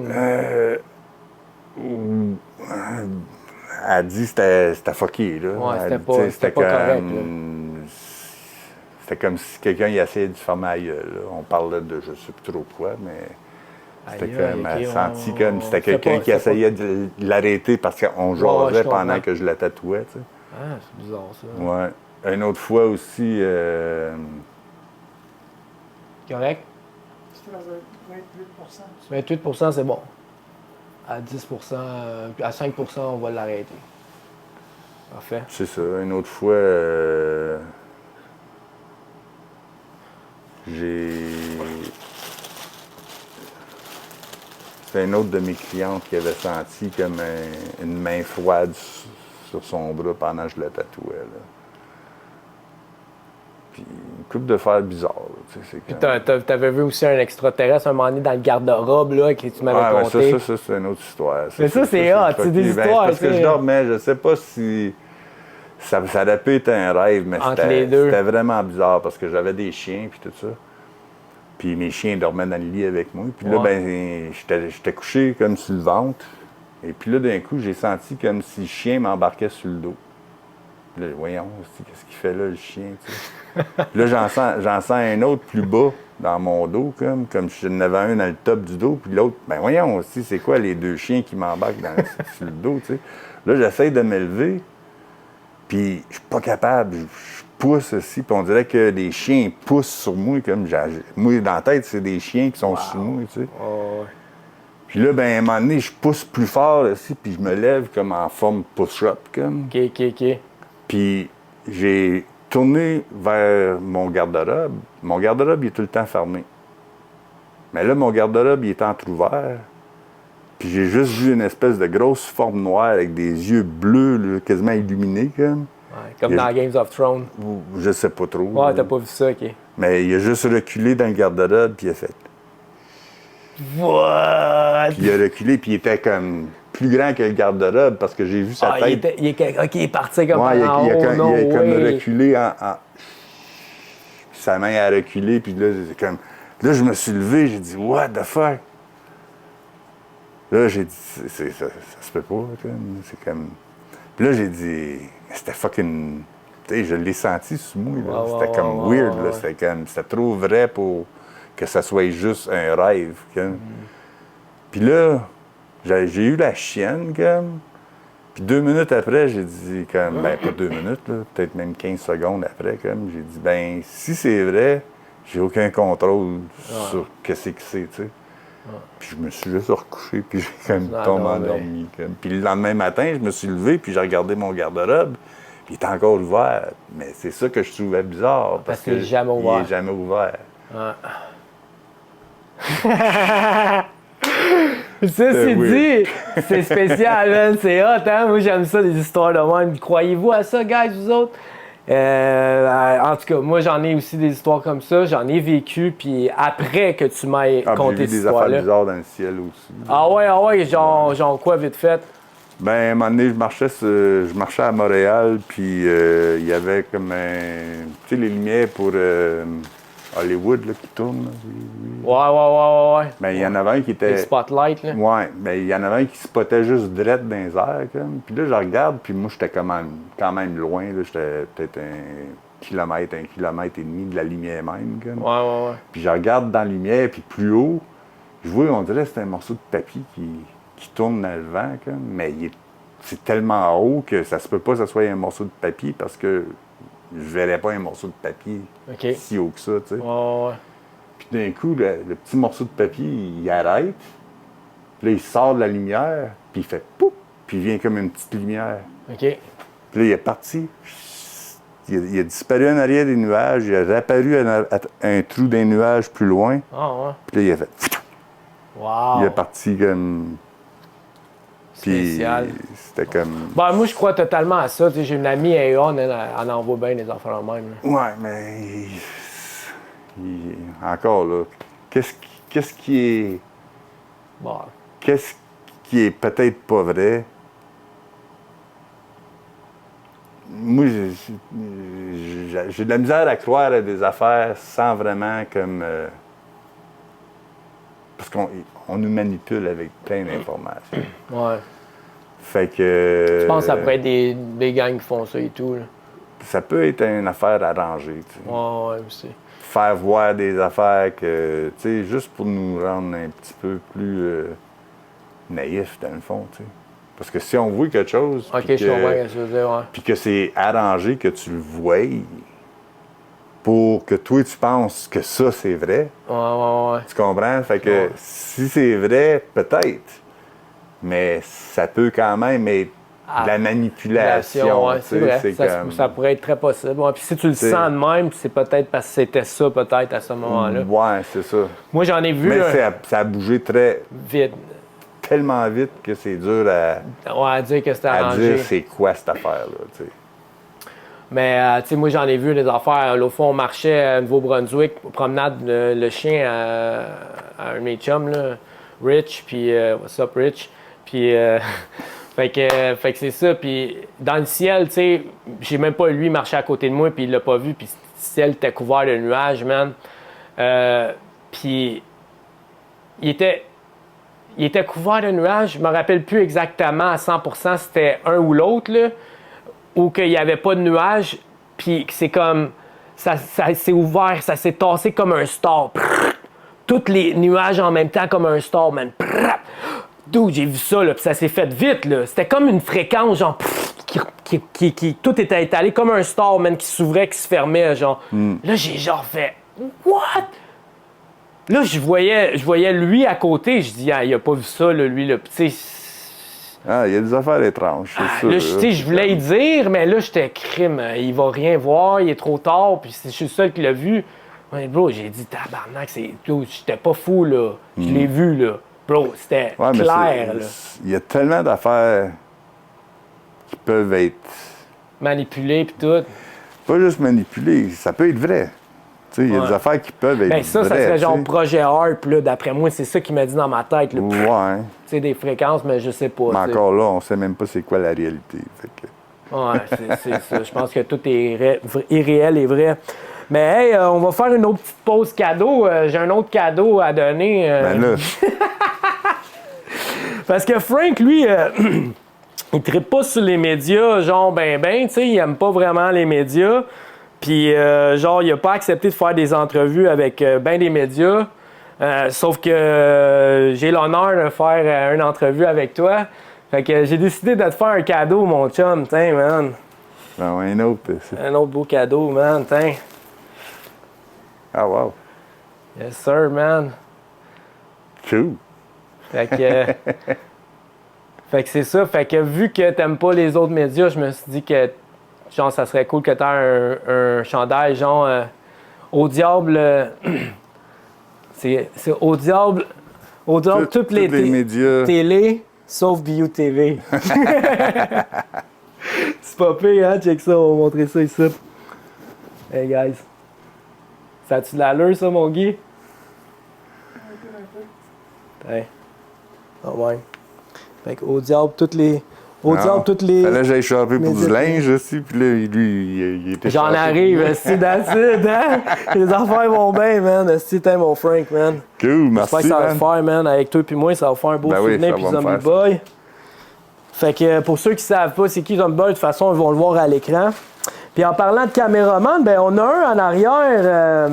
ou... Elle dit que c'était fucké, là. Ouais, Elle c'était dit, pas- tu sais, c'était pas correct, C'était comme si quelqu'un il essayait de fermer la gueule, là. On parlait de je sais plus trop quoi, mais c'était Aïe, comme, aïe, elle ok, sentit on- comme si c'était c'était quelqu'un pas- qui c'était essayait de l'arrêter parce qu'on je jasait comprends. pendant que je la tatouais, tu sais. Ah, c'est bizarre ça. Ouais. Une autre fois aussi, Correct? C'était dans un 28 28 c'est bon. À 10 à 5 on va l'arrêter. Parfait. c'est ça. Une autre fois, c'était une autre de mes clientes qui avait senti comme une main froide sur son bras pendant que je la tatouais, là. Puis une couple de faire bizarre, tu sais, c'est Puis comme... t'avais vu aussi un extraterrestre un moment donné dans le garde-robe là, que tu m'avais Ouais, ben conté. ça, c'est une autre histoire. Mais ça, c'est hot, c'est des fucké. histoires, Parce que tu sais. je dormais, je sais pas si... Ça aurait pu être un rêve, mais Entre les deux. c'était vraiment bizarre parce que j'avais des chiens puis tout ça. Puis mes chiens dormaient dans le lit avec moi. Puis là, Ouais. ben, j'étais couché comme sur le ventre. Et puis là, d'un coup, j'ai senti comme si le chien m'embarquait sur le dos. Puis là, voyons, qu'est-ce qu'il fait là, le chien, tu sais. Puis là, j'en sens un autre plus bas dans mon dos, comme si j'en avais un dans le top du dos. Puis l'autre, ben voyons aussi, c'est quoi les deux chiens qui m'embarquent sur le dos, tu sais. Là, j'essaie de m'élever. Puis je suis pas capable, je pousse aussi, puis on dirait que les chiens poussent sur moi, comme moi, dans la tête, c'est des chiens qui sont sur moi, tu sais. Oh, ouais. Puis là, ben, à un moment donné, je pousse plus fort aussi, puis je me lève comme en forme push-up, comme. Ok. Puis j'ai tourné vers mon garde-robe. Mon garde-robe, il est tout le temps fermé. Mais là, mon garde-robe, il est entrouvert. Puis j'ai juste vu une espèce de grosse forme noire avec des yeux bleus, là, quasiment illuminés, comme. Ouais, comme Il y a- dans Games of Thrones. Ou je sais pas trop. Ouais, t'as pas vu ça, ok. Mais il a juste reculé dans le garde-robe, puis il a fait. What? Puis il a reculé, puis il était comme plus grand que le garde-robe parce que j'ai vu sa Ah, tête. ok, il est parti comme Ouais, il en a haut, comme, no il a comme way. reculé Puis sa main a reculé, puis là, c'est comme. Là, je me suis levé, j'ai dit, what the fuck? Là, j'ai dit, ça se peut pas, comme. C'est comme. Puis là, j'ai dit, c'était fucking. Tu sais, je l'ai senti sous moi, là. Ouais, C'était ouais, comme ouais, weird, ouais, là. ouais. C'était comme. C'était trop vrai pour que ça soit juste un rêve, comme. Puis là, j'ai eu la chienne, comme. Puis 2 minutes après, j'ai dit, comme, ben pas 2 minutes, là, peut-être même 15 secondes après, comme, j'ai dit, ben si c'est vrai, j'ai aucun contrôle sur qu'est-ce que c'est, tu sais. Puis je me suis juste recouché, puis j'ai comme Tu l'as tombé endormi. endormi. Comme. Puis le lendemain matin, je me suis levé, puis j'ai regardé mon garde-robe, puis il était encore ouvert. Mais c'est ça que je trouvais bizarre. Parce qu'il est jamais ouvert. Il est jamais ouvert. Ça, c'est weird. dit. C'est spécial, man. C'est hot, hein? Moi, j'aime ça, des histoires de même. Croyez-vous à ça, guys, vous autres? En tout cas, moi, j'en ai aussi des histoires comme ça. J'en ai vécu, puis après que tu m'aies Ah, puis conté j'ai vu cette des affaires histoire-là. bizarres dans le ciel aussi. Ah ouais, genre quoi, vite fait? Ben, à un moment donné, je marchais à Montréal, puis il y avait comme un... Tu sais, les lumières pour Hollywood, là, qui tournent. Là. Ouais. Ben, il y en avait un qui était... Les spotlights, là. Ouais, mais il y en avait un qui spottait juste drette dans les airs, comme. Puis là, je regarde, puis moi, j'étais quand même loin, là. J'étais peut-être 1 kilomètre et demi de la lumière même, comme. Ouais. Puis je regarde dans la lumière, puis plus haut, je vois, on dirait que c'est un morceau de papier qui tourne dans le vent, comme. Mais c'est tellement haut que ça se peut pas que ça soit un morceau de papier parce que je verrais pas un morceau de papier OK. si haut que ça, tu sais. Ouais. Puis d'un coup, le petit morceau de papier, il arrête. Puis là, il sort de la lumière, puis il fait pouf, puis il vient comme une petite lumière. OK. Puis là, il est parti. il a disparu en arrière des nuages, il a réapparu à un trou des nuages plus loin. Ah ouais. Puis là, il a fait. Wow. Il est parti comme. Puis Spécial. c'était comme. Ben, moi, je crois totalement à ça. Tu sais, j'ai une amie, Aeon, elle en voit bien des affaires de même. Là. Ouais, mais. Encore là, qu'est-ce qui est. Bon. Qu'est-ce qui est peut-être pas vrai? Moi, j'ai de la misère à croire à des affaires sans vraiment comme. Parce qu'on nous manipule avec plein d'informations. Ouais. Fait que. Je pense que ça pourrait être des gangs qui font ça et tout. Là. Ça peut être une affaire arrangée, tu sais. Ouais, aussi. Faire voir des affaires que, tu sais, juste pour nous rendre un petit peu plus naïfs, dans le fond, tu sais. Parce que si on voit quelque chose, Ok, je comprends ce que tu veux dire, ouais. puis que c'est arrangé que tu le vois pour que toi, tu penses que ça, c'est vrai, Ouais. tu comprends? Fait que Ouais. si c'est vrai, peut-être, mais ça peut quand même être de la manipulation, ouais, tu c'est sais, vrai. comme... Ça pourrait être très possible. Ouais. Puis si tu le sens de même, c'est peut-être parce que c'était ça, peut-être, à ce moment-là. Ouais, c'est ça. Moi, j'en ai vu Mais ça a bougé très... vite. tellement vite que c'est dur à dire que c'était à arrangé. dire c'est quoi cette affaire-là, tu sais. Mais, tu sais, moi, j'en ai vu des affaires. L'autre fois, on marchait à Nouveau-Brunswick, promenade le chien à un de mes chums, là, Rich, puis what's up, Rich? Puis, fait que c'est ça. Puis, dans le ciel, tu sais, j'ai même pas lui marché à côté de moi, puis il l'a pas vu, puis le ciel était couvert de nuages, man. Puis, il était couvert de nuages. Je me rappelle plus exactement à 100% si c'était un ou l'autre, là, ou qu'il n'y avait pas de nuages, puis c'est comme, ça s'est ouvert, ça s'est tassé comme un star. Tous les nuages en même temps comme un star, man. Dude, j'ai vu ça, là, puis ça s'est fait vite, là. C'était comme une fréquence, genre, qui tout était étalé comme un star, man, qui s'ouvrait, qui se fermait, genre. Là, j'ai genre fait, what? Là, je voyais lui à côté, je dis, ah, il a pas vu ça, là, lui, là, tu sais. Ah, il y a des affaires étranges, c'est sûr. Là, je voulais y dire, mais là, j'étais crime. Il va rien voir, il est trop tard, puis je suis le seul qui l'a vu. Ouais, bro, j'ai dit, tabarnak, j'étais pas fou, là. Je l'ai vu, là. Bro, c'était clair, là. Il y a tellement d'affaires qui peuvent être... manipulées, puis tout. Pas juste manipulées, ça peut être vrai. Tu sais, il y a des affaires qui peuvent être ben ça vraies, serait genre t'sais. projet HARP, là, d'après moi, c'est ça qui m'a dit dans ma tête, là. Ouais. Tu sais, des fréquences, mais je sais pas. Mais t'sais. encore là, on sait même pas c'est quoi la réalité. Fait que... Ouais, c'est ça. Je pense que tout est irréel et vrai. Mais hey, on va faire une autre petite pause cadeau. J'ai un autre cadeau à donner. Ben là, Parce que Frank, lui, il trippe pas sur les médias, genre ben, tu sais, il aime pas vraiment les médias. Puis, genre, il a pas accepté de faire des entrevues avec ben des médias. Sauf que j'ai l'honneur de faire une entrevue avec toi. Fait que j'ai décidé de te faire un cadeau, mon chum. Tiens, man. ben, un autre. Un autre beau cadeau, man. Tiens. Ah, wow. Yes, sir, man. Cool. Fait que c'est ça. Fait que vu que t'aimes pas les autres médias, je me suis dit que genre ça serait cool que t'aies un chandail genre au diable. C'est au diable. Au diable toutes les médias. télé sauf BU TV. C'est pas pire, hein? Check ça, on va montrer ça ici. Hey guys. Ça a-tu de l'allure ça mon Guy? Hey. Ah ouais. Fait qu'au diable, toutes les. Au diable, toutes les. Fallait que j'aille choper pour du linge aussi, puis là, lui, il était J'en choppé. arrive, c'est d'acide, hein? Les affaires vont bien, man. C'est t'aimes mon Frank, man. Cool, merci, J'espère que ça va man. le faire, man. Avec toi puis moi, ça va faire un beau Ben oui, souvenir ça puis va me Zombie faire ça. Boy. Fait que pour ceux qui savent pas c'est qui Zombie Boy, de toute façon, ils vont le voir à l'écran. Puis en parlant de caméraman, ben on a un en arrière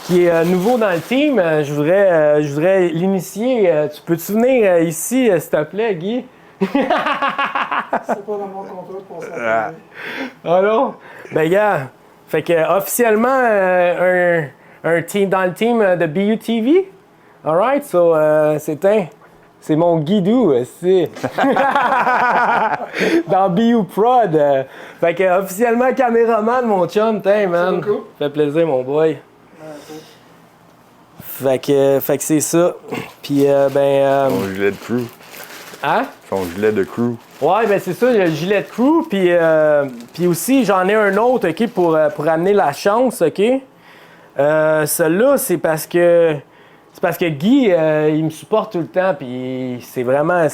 qui est nouveau dans le team. Je voudrais l'initier. Tu peux-tu venir ici, s'il te plaît, Guy? C'est pas dans mon contrat pour ça. Ah non? Ben gars, fait que officiellement un team dans le team de BUTV. Alright, so c'est C'est mon guidou, c'est. Dans BU Prod. Fait que officiellement caméraman, mon chum, t'es, man. beaucoup. Fait plaisir, mon boy. Fait que c'est ça. Puis, Son gilet de crew. Hein? Son gilet de crew. Ouais, ben c'est ça, il y a le gilet de crew. Puis aussi, j'en ai un autre, OK, pour amener la chance, OK? Celui-là, c'est parce que Guy, il me supporte tout le temps, puis c'est vraiment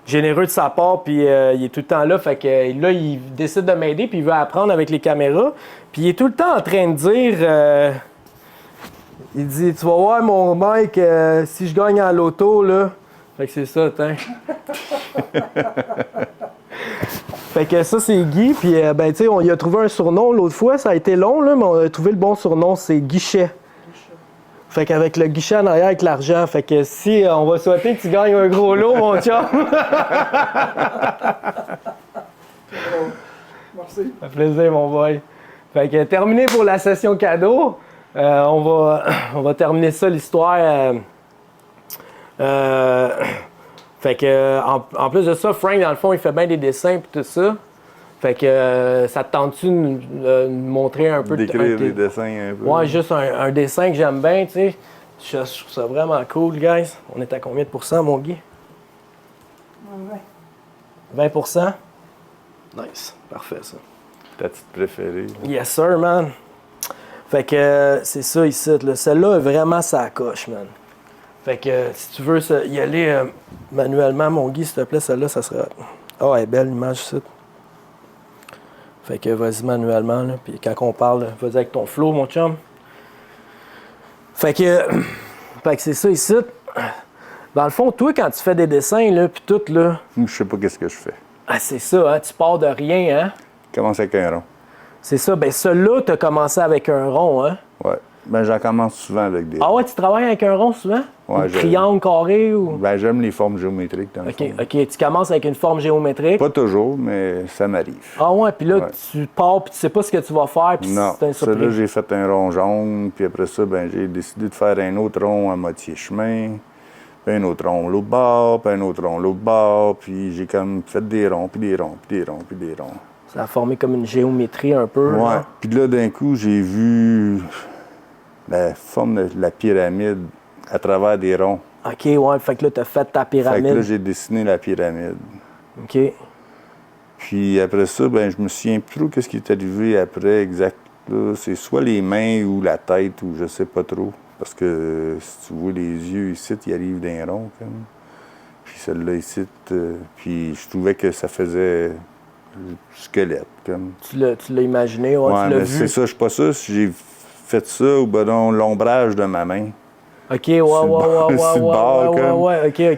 généreux de sa part, puis il est tout le temps là. Fait que là, il décide de m'aider, puis il veut apprendre avec les caméras. Puis il est tout le temps en train de dire... il dit, tu vas voir, mon Mike, si je gagne en loto, là... Fait que c'est ça, tiens. Fait que ça, c'est Guy, puis ben, tu sais, on y a trouvé un surnom l'autre fois, ça a été long, là, mais on a trouvé le bon surnom, c'est Guichet. Fait qu'avec le guichet en arrière avec l'argent, fait que si on va souhaiter que tu gagnes un gros lot, mon chum. Merci. Ça fait plaisir, mon boy. Fait que terminé pour la session cadeau. On va terminer ça, l'histoire. Fait que, en plus de ça, Frank, dans le fond, il fait bien des dessins et tout ça. Fait que, ça te tente-tu de nous montrer un peu... Décrire les dessins un peu. Ouais, juste un dessin que j'aime bien, tu sais. Je trouve ça vraiment cool, guys. On est à combien de pourcents, mon Guy? 20%? Nice. Parfait, ça. Ta petite préférée. Là. Yes, sir, man. Fait que, c'est ça ici, là. Celle-là est vraiment sa coche, man. Fait que, si tu veux y aller manuellement, mon Guy, s'il te plaît, celle-là, ça sera... Oh, elle est belle, l'image, ici. Fait que, vas-y manuellement, là. Puis quand on parle, vas-y avec ton flow, mon chum. Fait que c'est ça ici. Dans le fond, toi, quand tu fais des dessins, là, puis tout, là... Je sais pas qu'est-ce que je fais. Ah, c'est ça, hein? Tu pars de rien, hein? Commence avec un rond. C'est ça. Ben, celui-là, t'as commencé avec un rond, hein? Ouais. Ben, j'en commence souvent avec des... Ah ouais, tu travailles avec un rond souvent? Ouais, Ou triangle, carré ou... Ben, j'aime les formes géométriques, dans le fond. OK. Tu commences avec une forme géométrique. Pas toujours, mais ça m'arrive. Ah ouais, puis là, Ouais. tu pars, puis tu sais pas ce que tu vas faire, puis Non, c'est un ça là, surprise. j'ai fait un rond jaune, puis après ça, ben, j'ai décidé de faire un autre rond à moitié chemin, puis un autre rond l'autre bord, puis un autre rond l'autre bord, puis j'ai comme fait des ronds, puis des ronds, puis des ronds, puis des ronds. Ça a formé comme une géométrie un peu. Ouais, là. puis là, d'un coup, j'ai vu la forme de la pyramide à travers des ronds. OK, ouais, fait que là, t'as fait ta Fait que là, pyramide. j'ai dessiné la pyramide. OK. Puis après ça, ben, je me souviens plus trop qu'est-ce qui est arrivé après exact. Là, c'est soit les mains ou la tête ou je sais pas trop. Parce que si tu vois les yeux ici, ils arrivent d'un rond comme. Puis celle-là ici, puis je trouvais que ça faisait squelette comme. Tu l'as imaginé, ouais, Ouais, tu l'as mais vu. c'est ça, je suis pas sûr si j'ai fait ça ou ben non, l'ombrage de ma main. OK, ouais, Sur le bord, comme.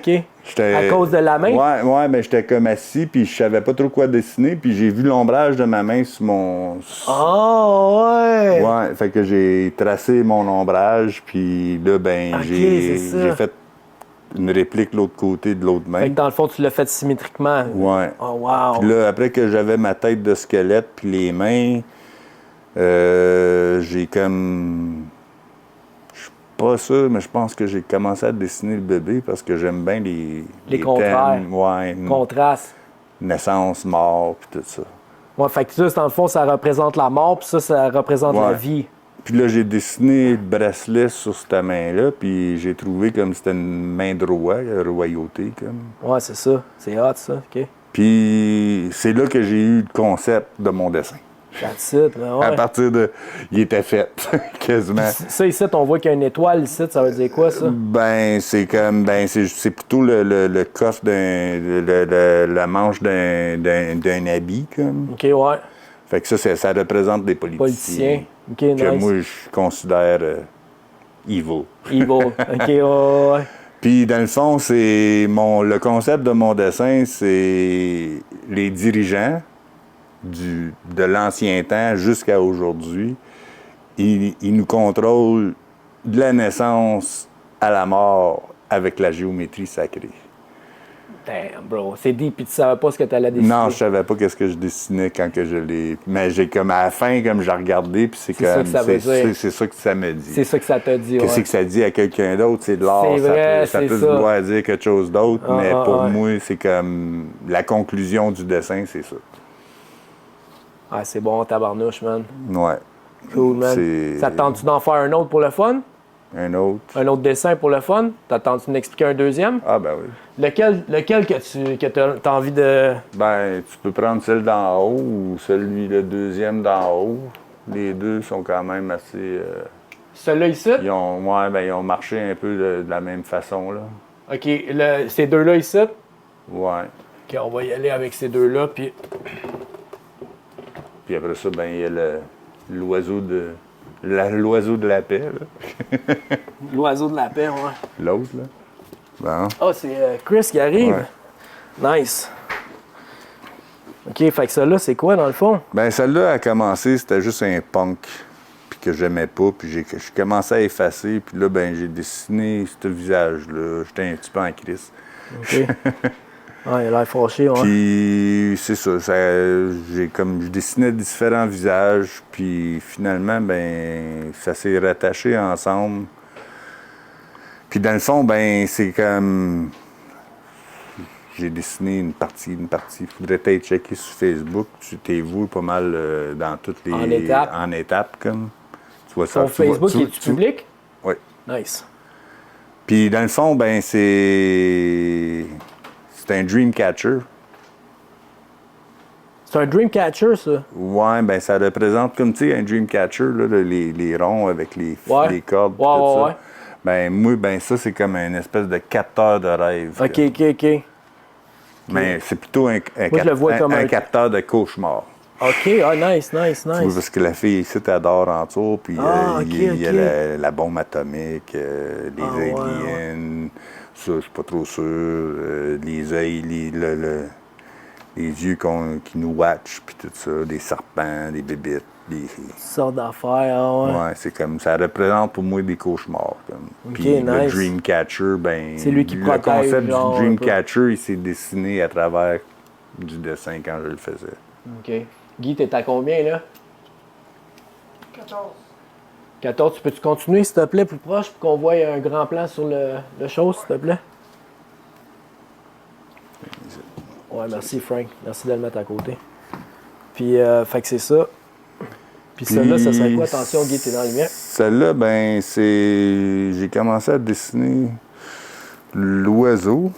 OK. À cause de la main? Ouais, ben j'étais comme assis, puis je savais pas trop quoi dessiner, puis j'ai vu l'ombrage de ma main sur mon... Ah, ouais! Ouais, fait que j'ai tracé mon ombrage, puis là, ben, Ok, j'ai c'est ça. j'ai fait une réplique de l'autre côté de l'autre Fait main. que dans le fond, tu l'as fait symétriquement. Ouais. Oh, wow! Puis là, après que j'avais ma tête de squelette, puis les mains, j'ai comme... Pas sûr, mais je pense que j'ai commencé à dessiner le bébé parce que j'aime bien les contraires. thèmes, ouais, Contraste. naissance, mort, puis tout ça. Ouais, fait que ça, dans le fond, ça représente la mort, puis ça représente la Ouais. vie. Puis là, j'ai dessiné le bracelet sur cette main-là, puis j'ai trouvé comme c'était une main de roi, royauté, comme. Ouais, c'est ça. C'est hot, ça. OK. Puis c'est là que j'ai eu le concept de mon dessin. That's it. Ben ouais. À partir de... Il était fait, quasiment. Ça, ici, on voit qu'il y a une étoile ici. Ça veut dire quoi, ça? Ben, c'est comme... Ben, c'est plutôt le coffre la manche d'un habit, comme. OK, ouais. Fait que ça représente des politiciens. Politicien. OK, Que nice. moi, je considère evil. Evil. OK, ouais. Puis, dans le fond, le concept de mon dessin, c'est les dirigeants de l'ancien temps jusqu'à aujourd'hui. Ils nous contrôlent de la naissance à la mort avec la géométrie sacrée. Damn, bro. C'est deep, puis tu savais pas ce que t'allais dessiner. Non, je savais pas qu'est-ce que je dessinais quand que je l'ai. Mais j'ai comme à la fin, comme j'ai regardé, puis c'est C'est ça comme. que ça veut dire. C'est ça que ça me dit. C'est ça que ça t'a dit, Qu'est-ce ouais. que ça dit à quelqu'un d'autre? C'est de l'art. C'est vrai, ça c'est peut ça. vouloir dire quelque chose d'autre, Ah, mais ah, pour ouais. moi, c'est comme la conclusion du dessin, c'est ça. Ah, c'est bon, tabarnouche, man. Ouais. Cool, man. C'est- Ça te tente-tu d'en faire un autre pour le fun? Un autre. Un autre dessin pour le fun? T'attends-tu d'expliquer un deuxième? Ah, ben oui. Lequel que t'as envie de... Ben, tu peux prendre celle d'en haut ou celui, le deuxième d'en haut. Les deux sont quand même assez. Celui-là ici? Ils ont marché un peu de la même façon, là. OK, ces deux-là ici? Ouais. OK, on va y aller avec ces deux-là, puis... Puis après ça, ben, il y a l'oiseau de la paix, là. L'oiseau de la paix, ouais. L'autre, là. Bon. Ah, c'est Chris qui arrive. Ouais. Nice. OK, fait que ça là, c'est quoi dans le fond? Ben, celle-là a commencé, c'était juste un punk, puis que j'aimais pas, puis j'ai commencé à effacer, puis là, ben, j'ai dessiné ce visage-là. J'étais un petit peu en crise. OK. Ah, il a l'air fâché, ouais. Puis c'est ça, je dessinais différents visages, puis finalement, ben, ça s'est rattaché ensemble. Puis dans le fond, ben, c'est comme... J'ai dessiné une partie. Il faudrait peut-être checker sur Facebook. Tu t'es vu pas mal dans toutes les... En étapes. Comme. Tu vois ça. Ton Facebook, est-tu public? Oui. Nice. Puis dans le fond, ben, c'est un Dreamcatcher. C'est un Dreamcatcher, ça? Ouais, ben ça représente comme, tu sais, un Dreamcatcher, là, les ronds avec les cordes, Ouais, tout ça. ouais. Ben moi, ben ça, c'est comme une espèce de capteur de rêve. OK. Mais c'est plutôt un je le vois comme un capteur de cauchemar. OK, ah, nice. Tu vois, parce que la fille ici t'adore en tour, puis il y a la bombe atomique, les aliens, ça, je suis pas trop sûr, les œils, les yeux qui nous watchent, puis tout ça, des serpents, des bébites. Des sortes d'affaires, ah ouais. Ouais, c'est comme, ça représente pour moi des cauchemars. Comme. OK, Puis nice. le Dreamcatcher, ben, c'est lui qui le protège, concept genre, du Dreamcatcher, il s'est dessiné à travers du dessin quand je le faisais. OK. Guy, t'es à combien, là? 14. 14. Tu peux-tu continuer, s'il te plaît, plus proche, pour qu'on voie un grand plan sur le chose, s'il te plaît? Ouais, merci, Frank. Merci de le mettre à côté. Puis, fait que c'est ça. Puis celle-là, ça serait quoi? Attention, Guy, t'es dans la lumière. Celle-là, ben, j'ai commencé à dessiner l'oiseau.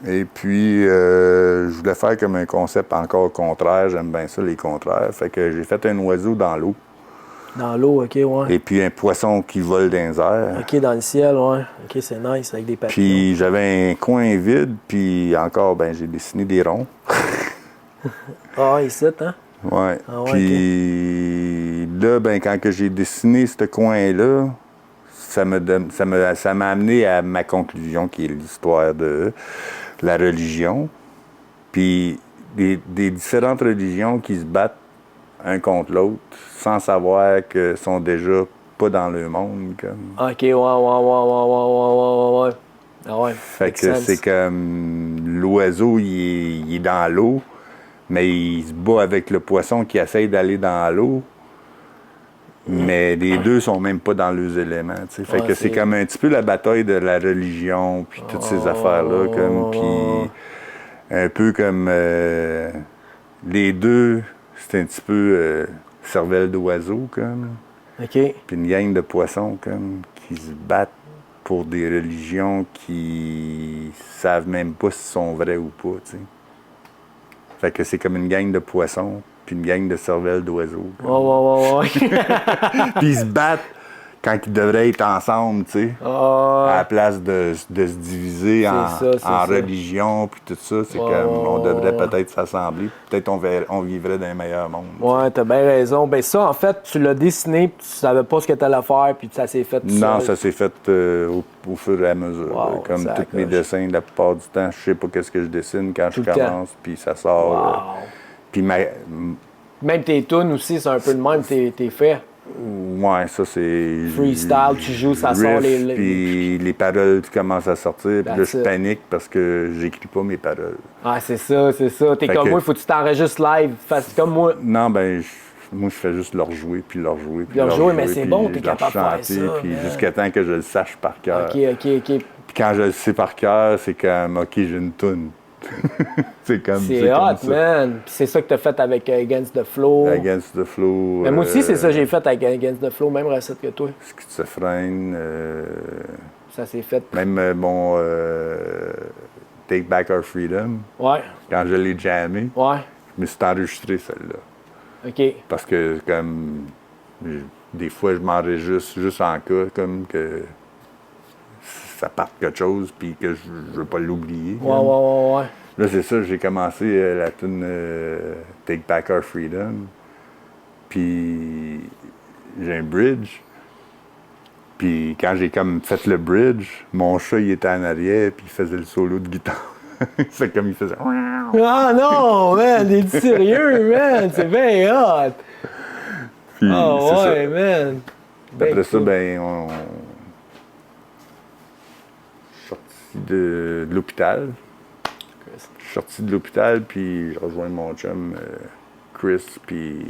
Et puis, je voulais faire comme un concept encore contraire. J'aime bien ça, les contraires. Fait que j'ai fait un oiseau dans l'eau. Dans l'eau, OK, ouais. Et puis un poisson qui vole dans les airs. OK, dans le ciel, ouais. OK, c'est nice, avec des papillons. Puis j'avais un coin vide, puis encore, ben, j'ai dessiné des ronds. Ah, ici, hein? Ouais. Ah ouais, Puis là, ben, quand que j'ai dessiné ce coin-là, ça m'a amené à ma conclusion, qui est l'histoire de la religion. Puis des différentes religions qui se battent un contre l'autre sans savoir qu'ils sont déjà pas dans le monde. Comme. OK, ouais. Ah ouais. Fait que c'est comme l'oiseau, il est dans l'eau, mais il se bat avec le poisson qui essaye d'aller dans l'eau. Mais les deux sont même pas dans leurs éléments. T'sais. Fait que c'est comme un petit peu la bataille de la religion, puis toutes ces affaires-là. Comme, puis un peu comme les deux, c'est un petit peu cervelle d'oiseau, comme. OK. Puis une gang de poissons, comme, qui se battent pour des religions qui savent même pas si sont vraies ou pas, tu sais. Fait que c'est comme une gang de poissons, puis une gang de cervelles d'oiseaux. Ouais. Puis ils se battent quand ils devraient être ensemble, tu sais. À la place de se diviser en religion, puis tout ça, c'est comme, on devrait peut-être s'assembler. Peut-être on vivrait dans un meilleur monde. Ouais, t'as bien raison. Ben ça, en fait, tu l'as dessiné, puis tu savais pas ce que t'allais faire, puis ça s'est fait tout Non, seul. ça s'est fait au fur et à mesure. Wow, comme ça tous mes accroche. dessins, la plupart du temps, je sais pas qu'est-ce que je dessine quand Tout je le temps. commence, puis ça sort. Wow. Puis Même tes tunes aussi, c'est un peu le même, t'es fait. Ouais, ça c'est... Freestyle, tu joues, ça sort les... Puis les paroles commencent à sortir, puis là je it. panique parce que j'écris pas mes paroles. Ah, c'est ça. T'es Fait comme que- moi, il faut que tu t'enregistres live. Fasses comme moi. Non, ben, moi je fais juste leur jouer, puis leur jouer, puis Leur jouer, mais c'est puis bon, t'es leur capable de faire chanter, ça, puis man. jusqu'à temps que je le sache par cœur. OK. Puis quand je le sais par cœur, c'est comme, OK, j'ai une toune. c'est comme C'est comme hot, ça. man. Puis c'est ça que t'as fait avec Against the Flow. Against the Flow. Mais moi aussi, c'est ça que j'ai fait avec Against the Flow, même recette que toi. Schizophrène. Ça s'est fait. Même mon Take Back Our Freedom. Ouais, Quand je l'ai jammé, ouais. je me suis enregistré celle-là. OK. Parce que comme des fois je m'enregistre juste en cas comme que ça parte quelque chose puis que je veux pas l'oublier. Ouais. Là c'est ça, j'ai commencé la tune Take Back Our Freedom. Puis j'ai un bridge. Puis quand j'ai comme fait le bridge, mon chat il était en arrière puis il faisait le solo de guitare. C'est comme il faisait. Ah non, man, t'es sérieux, man? C'est bien hot. Puis Ah c'est ça. ouais, man. Après ça, cool. ben, je suis sorti de l'hôpital. Je suis sorti de l'hôpital, puis je rejoins mon chum, Chris, puis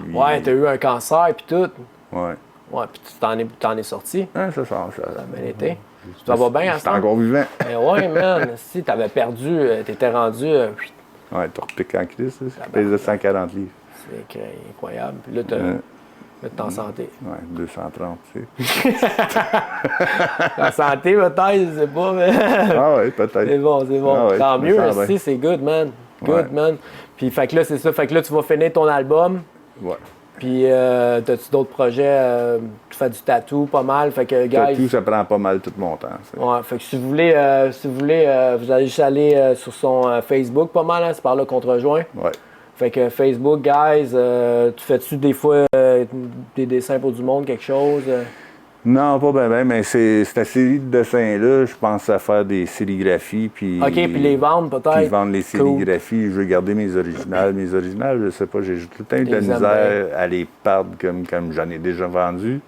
lui... Ouais, t'as eu un cancer puis tout. Ouais. Ouais, puis tu t'en es sorti. Ah, ça change, ça. Ça a bien été. Tu vas bien Je à suis ça? encore vivant. Mais ouais, man. Si t'avais perdu, t'étais rendu. Ouais, t'as repiqué en crise, ça. Je pesais 140 livres. C'est incroyable. Puis là, t'es en santé. Ouais, 230, tu sais. En santé, peut-être, je sais pas, mais. Ah ouais, peut-être. C'est bon, c'est bon. Ah ouais, Tant je me mieux, sens bien. si, c'est good, man. Good, Ouais. man. Puis, fait que là, c'est ça. Fait que là, tu vas finir ton album. Ouais. Puis, t'as-tu d'autres projets? Tu fais du tatou pas mal. Fait que, guys. Tout, ça prend pas mal tout mon temps. Ça. Ouais, fait que si vous voulez, vous allez juste aller sur son Facebook pas mal, hein, c'est par là qu'on te rejoint. Ouais. Fait que Facebook, guys, tu fais-tu des fois des dessins pour du monde, quelque chose? Non, pas bien, mais cette série de dessins-là, je pense à faire des sérigraphies, puis... OK, puis les vendre peut-être? Puis vendre les Cool. sérigraphies. Je veux garder mes originales. Mes originales, je sais pas, j'ai tout le temps eu de la Les aimes misère à les perdre comme j'en ai déjà vendu.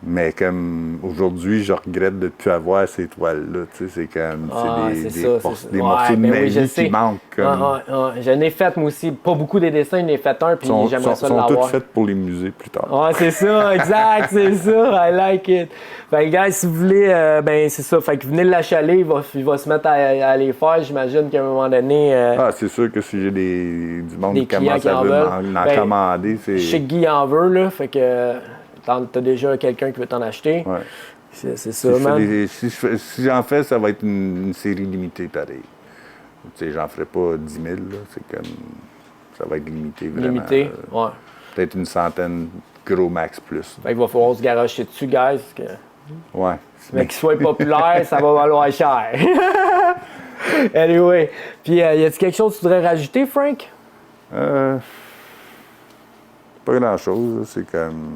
Mais comme aujourd'hui, je regrette de ne plus avoir ces toiles-là. Tu sais, c'est comme des morceaux de ben ma oui, je vie sais. qui manquent. Comme, J'en ai fait, moi aussi, pas beaucoup des dessins, j'en ai fait un, puis j'aimerais ça sont toutes l'avoir. faites pour les musées plus tard. Ouais, c'est ça, exact, c'est ça, I like it. Fait que, guys, si vous voulez, ben, c'est ça, fait que venez le l'achaler, il va se mettre à les faire, j'imagine qu'à un moment donné... Ah, c'est sûr que si j'ai du monde des qui commence clients à qui en vouloir veulent. en Ben, commander, c'est... Je sais que Guy en veut, là, fait que t'as déjà quelqu'un qui veut t'en acheter. Ouais. C'est ça, Si, je fais man. si j'en fais, ça va être une série limitée, pareil. Tu sais, j'en ferai pas 10 000, là. C'est comme... Ça va être limité, vraiment. Limité, ouais. Peut-être une centaine, gros max plus. Fait qu'il va falloir se garocher dessus, guys, parce que... Ouais. Mais qu'il soit populaire, ça va valoir cher. Anyway. Puis, y a-t-il quelque chose que tu voudrais rajouter, Frank? Pas grand-chose, là. C'est comme...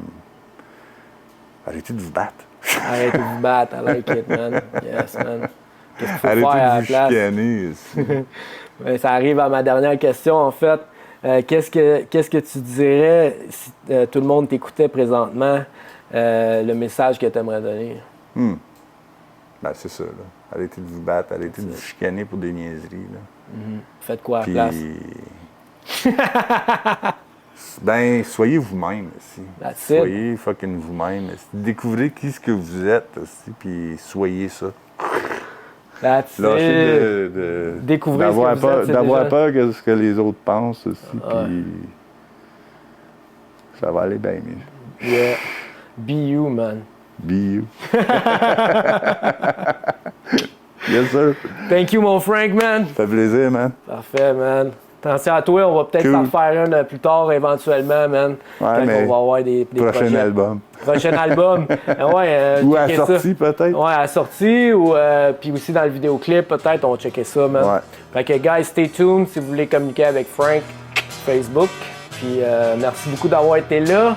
Arrêtez de vous battre. Arrêtez de vous battre, I like it, man. Yes, man. Qu'est-ce qu'il faut Arrêtez faire à la de vous place? chicaner. Ben, ça arrive à ma dernière question, en fait. Qu'est-ce que tu dirais si tout le monde t'écoutait présentement, le message que tu aimerais donner? Ben, c'est ça, là. Arrêtez de vous battre, arrêtez de vous chicaner pour des niaiseries, là. Faites quoi à la Puis... place? Ben, soyez vous-même, aussi. That's it. Soyez fucking vous-même. Découvrez qui ce que vous êtes, aussi, puis soyez ça. That's Lâchez it. Découvrez ce que d'avoir vous êtes, c'est d'avoir déjà- peur de ce que les autres pensent aussi, Ouais. puis ça va aller bien mieux. Yeah. Be you, man. Be you. Yes, sir. Thank you, mon Frank, man. Ça fait plaisir, man. Parfait, man. Attention à toi, on va peut-être Cool. s'en refaire un plus tard, éventuellement, man. Quand mais on va avoir des Prochain projets. album. Prochain album. Ouais, Ou à checker la ça. sortie, peut-être. Ouais, à la sortie, ou puis aussi dans le vidéoclip, peut-être, on va checker ça, man. Ouais. Fait que, guys, stay tuned si vous voulez communiquer avec Frank Facebook. Puis, merci beaucoup d'avoir été là.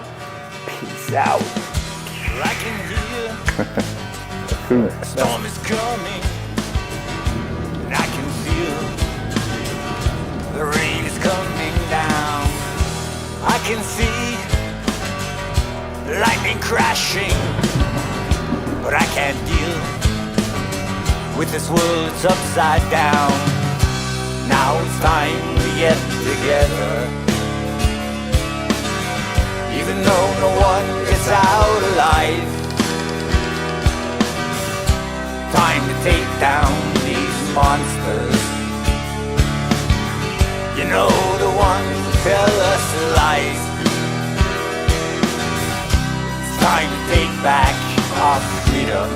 Peace out. I can hear a storm is coming, and I can feel the rain is coming down. I can see lightning crashing. But I can't deal with this world, it's upside down. Now it's time to get together. Even though no one gets out alive. Time to take down these monsters. You know, the ones who tell us lies. It's time to take back our freedom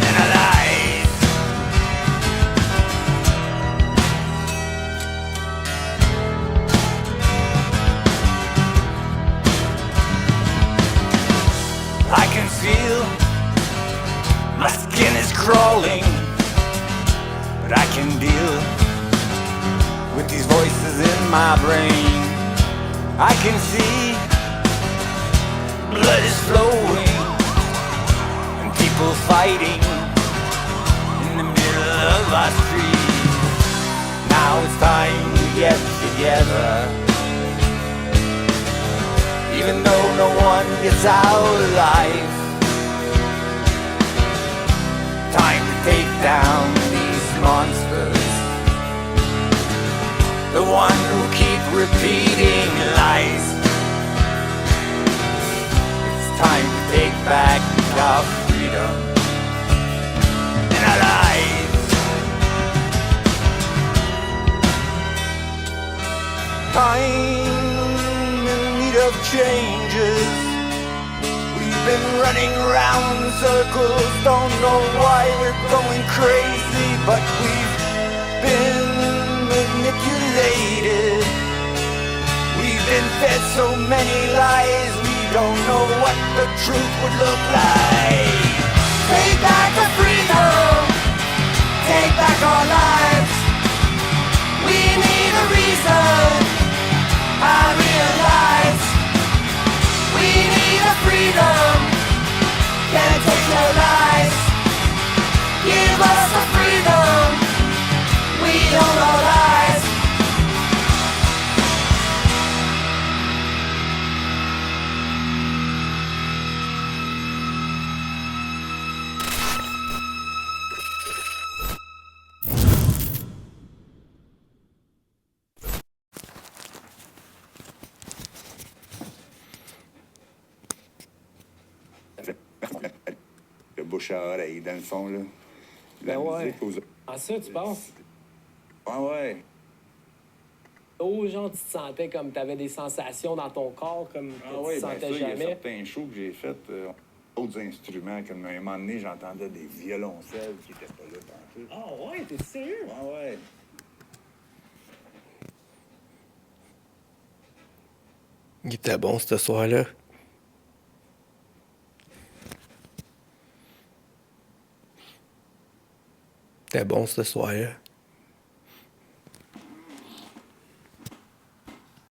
and our lives. I can feel my skin is crawling, but I can deal with these voices in my brain. I can see blood is flowing and people fighting in the middle of our street. Now it's time to get together. Even though no one gets out alive. Time to take down these monsters. The one who keep repeating lies. It's time to take back our freedom and our lives. Time in need of changes. We've been running round in circles, don't know why we're going crazy, but we've been manipulated. We've been fed so many lies, we don't know what the truth would look like. Take back the freedom, take back our lives. We need a reason, I realize. We need a freedom, can't take your lies. Give us a freedom, we own our lives. Le bouche à oreille, dans le fond, là. La musique aux... Ah, ça, tu penses? Ouais. Oh, genre, tu te sentais comme t'avais des sensations dans ton corps, comme que tu te sentais Il y a jamais. certains shows que j'ai fait, d'autres instruments, comme à un moment donné, j'entendais des violoncelles qui étaient pas là tantôt. Ah ouais, t'es sérieux? Ouais. Il était bon ce soir-là. C'était bon ce soir-là.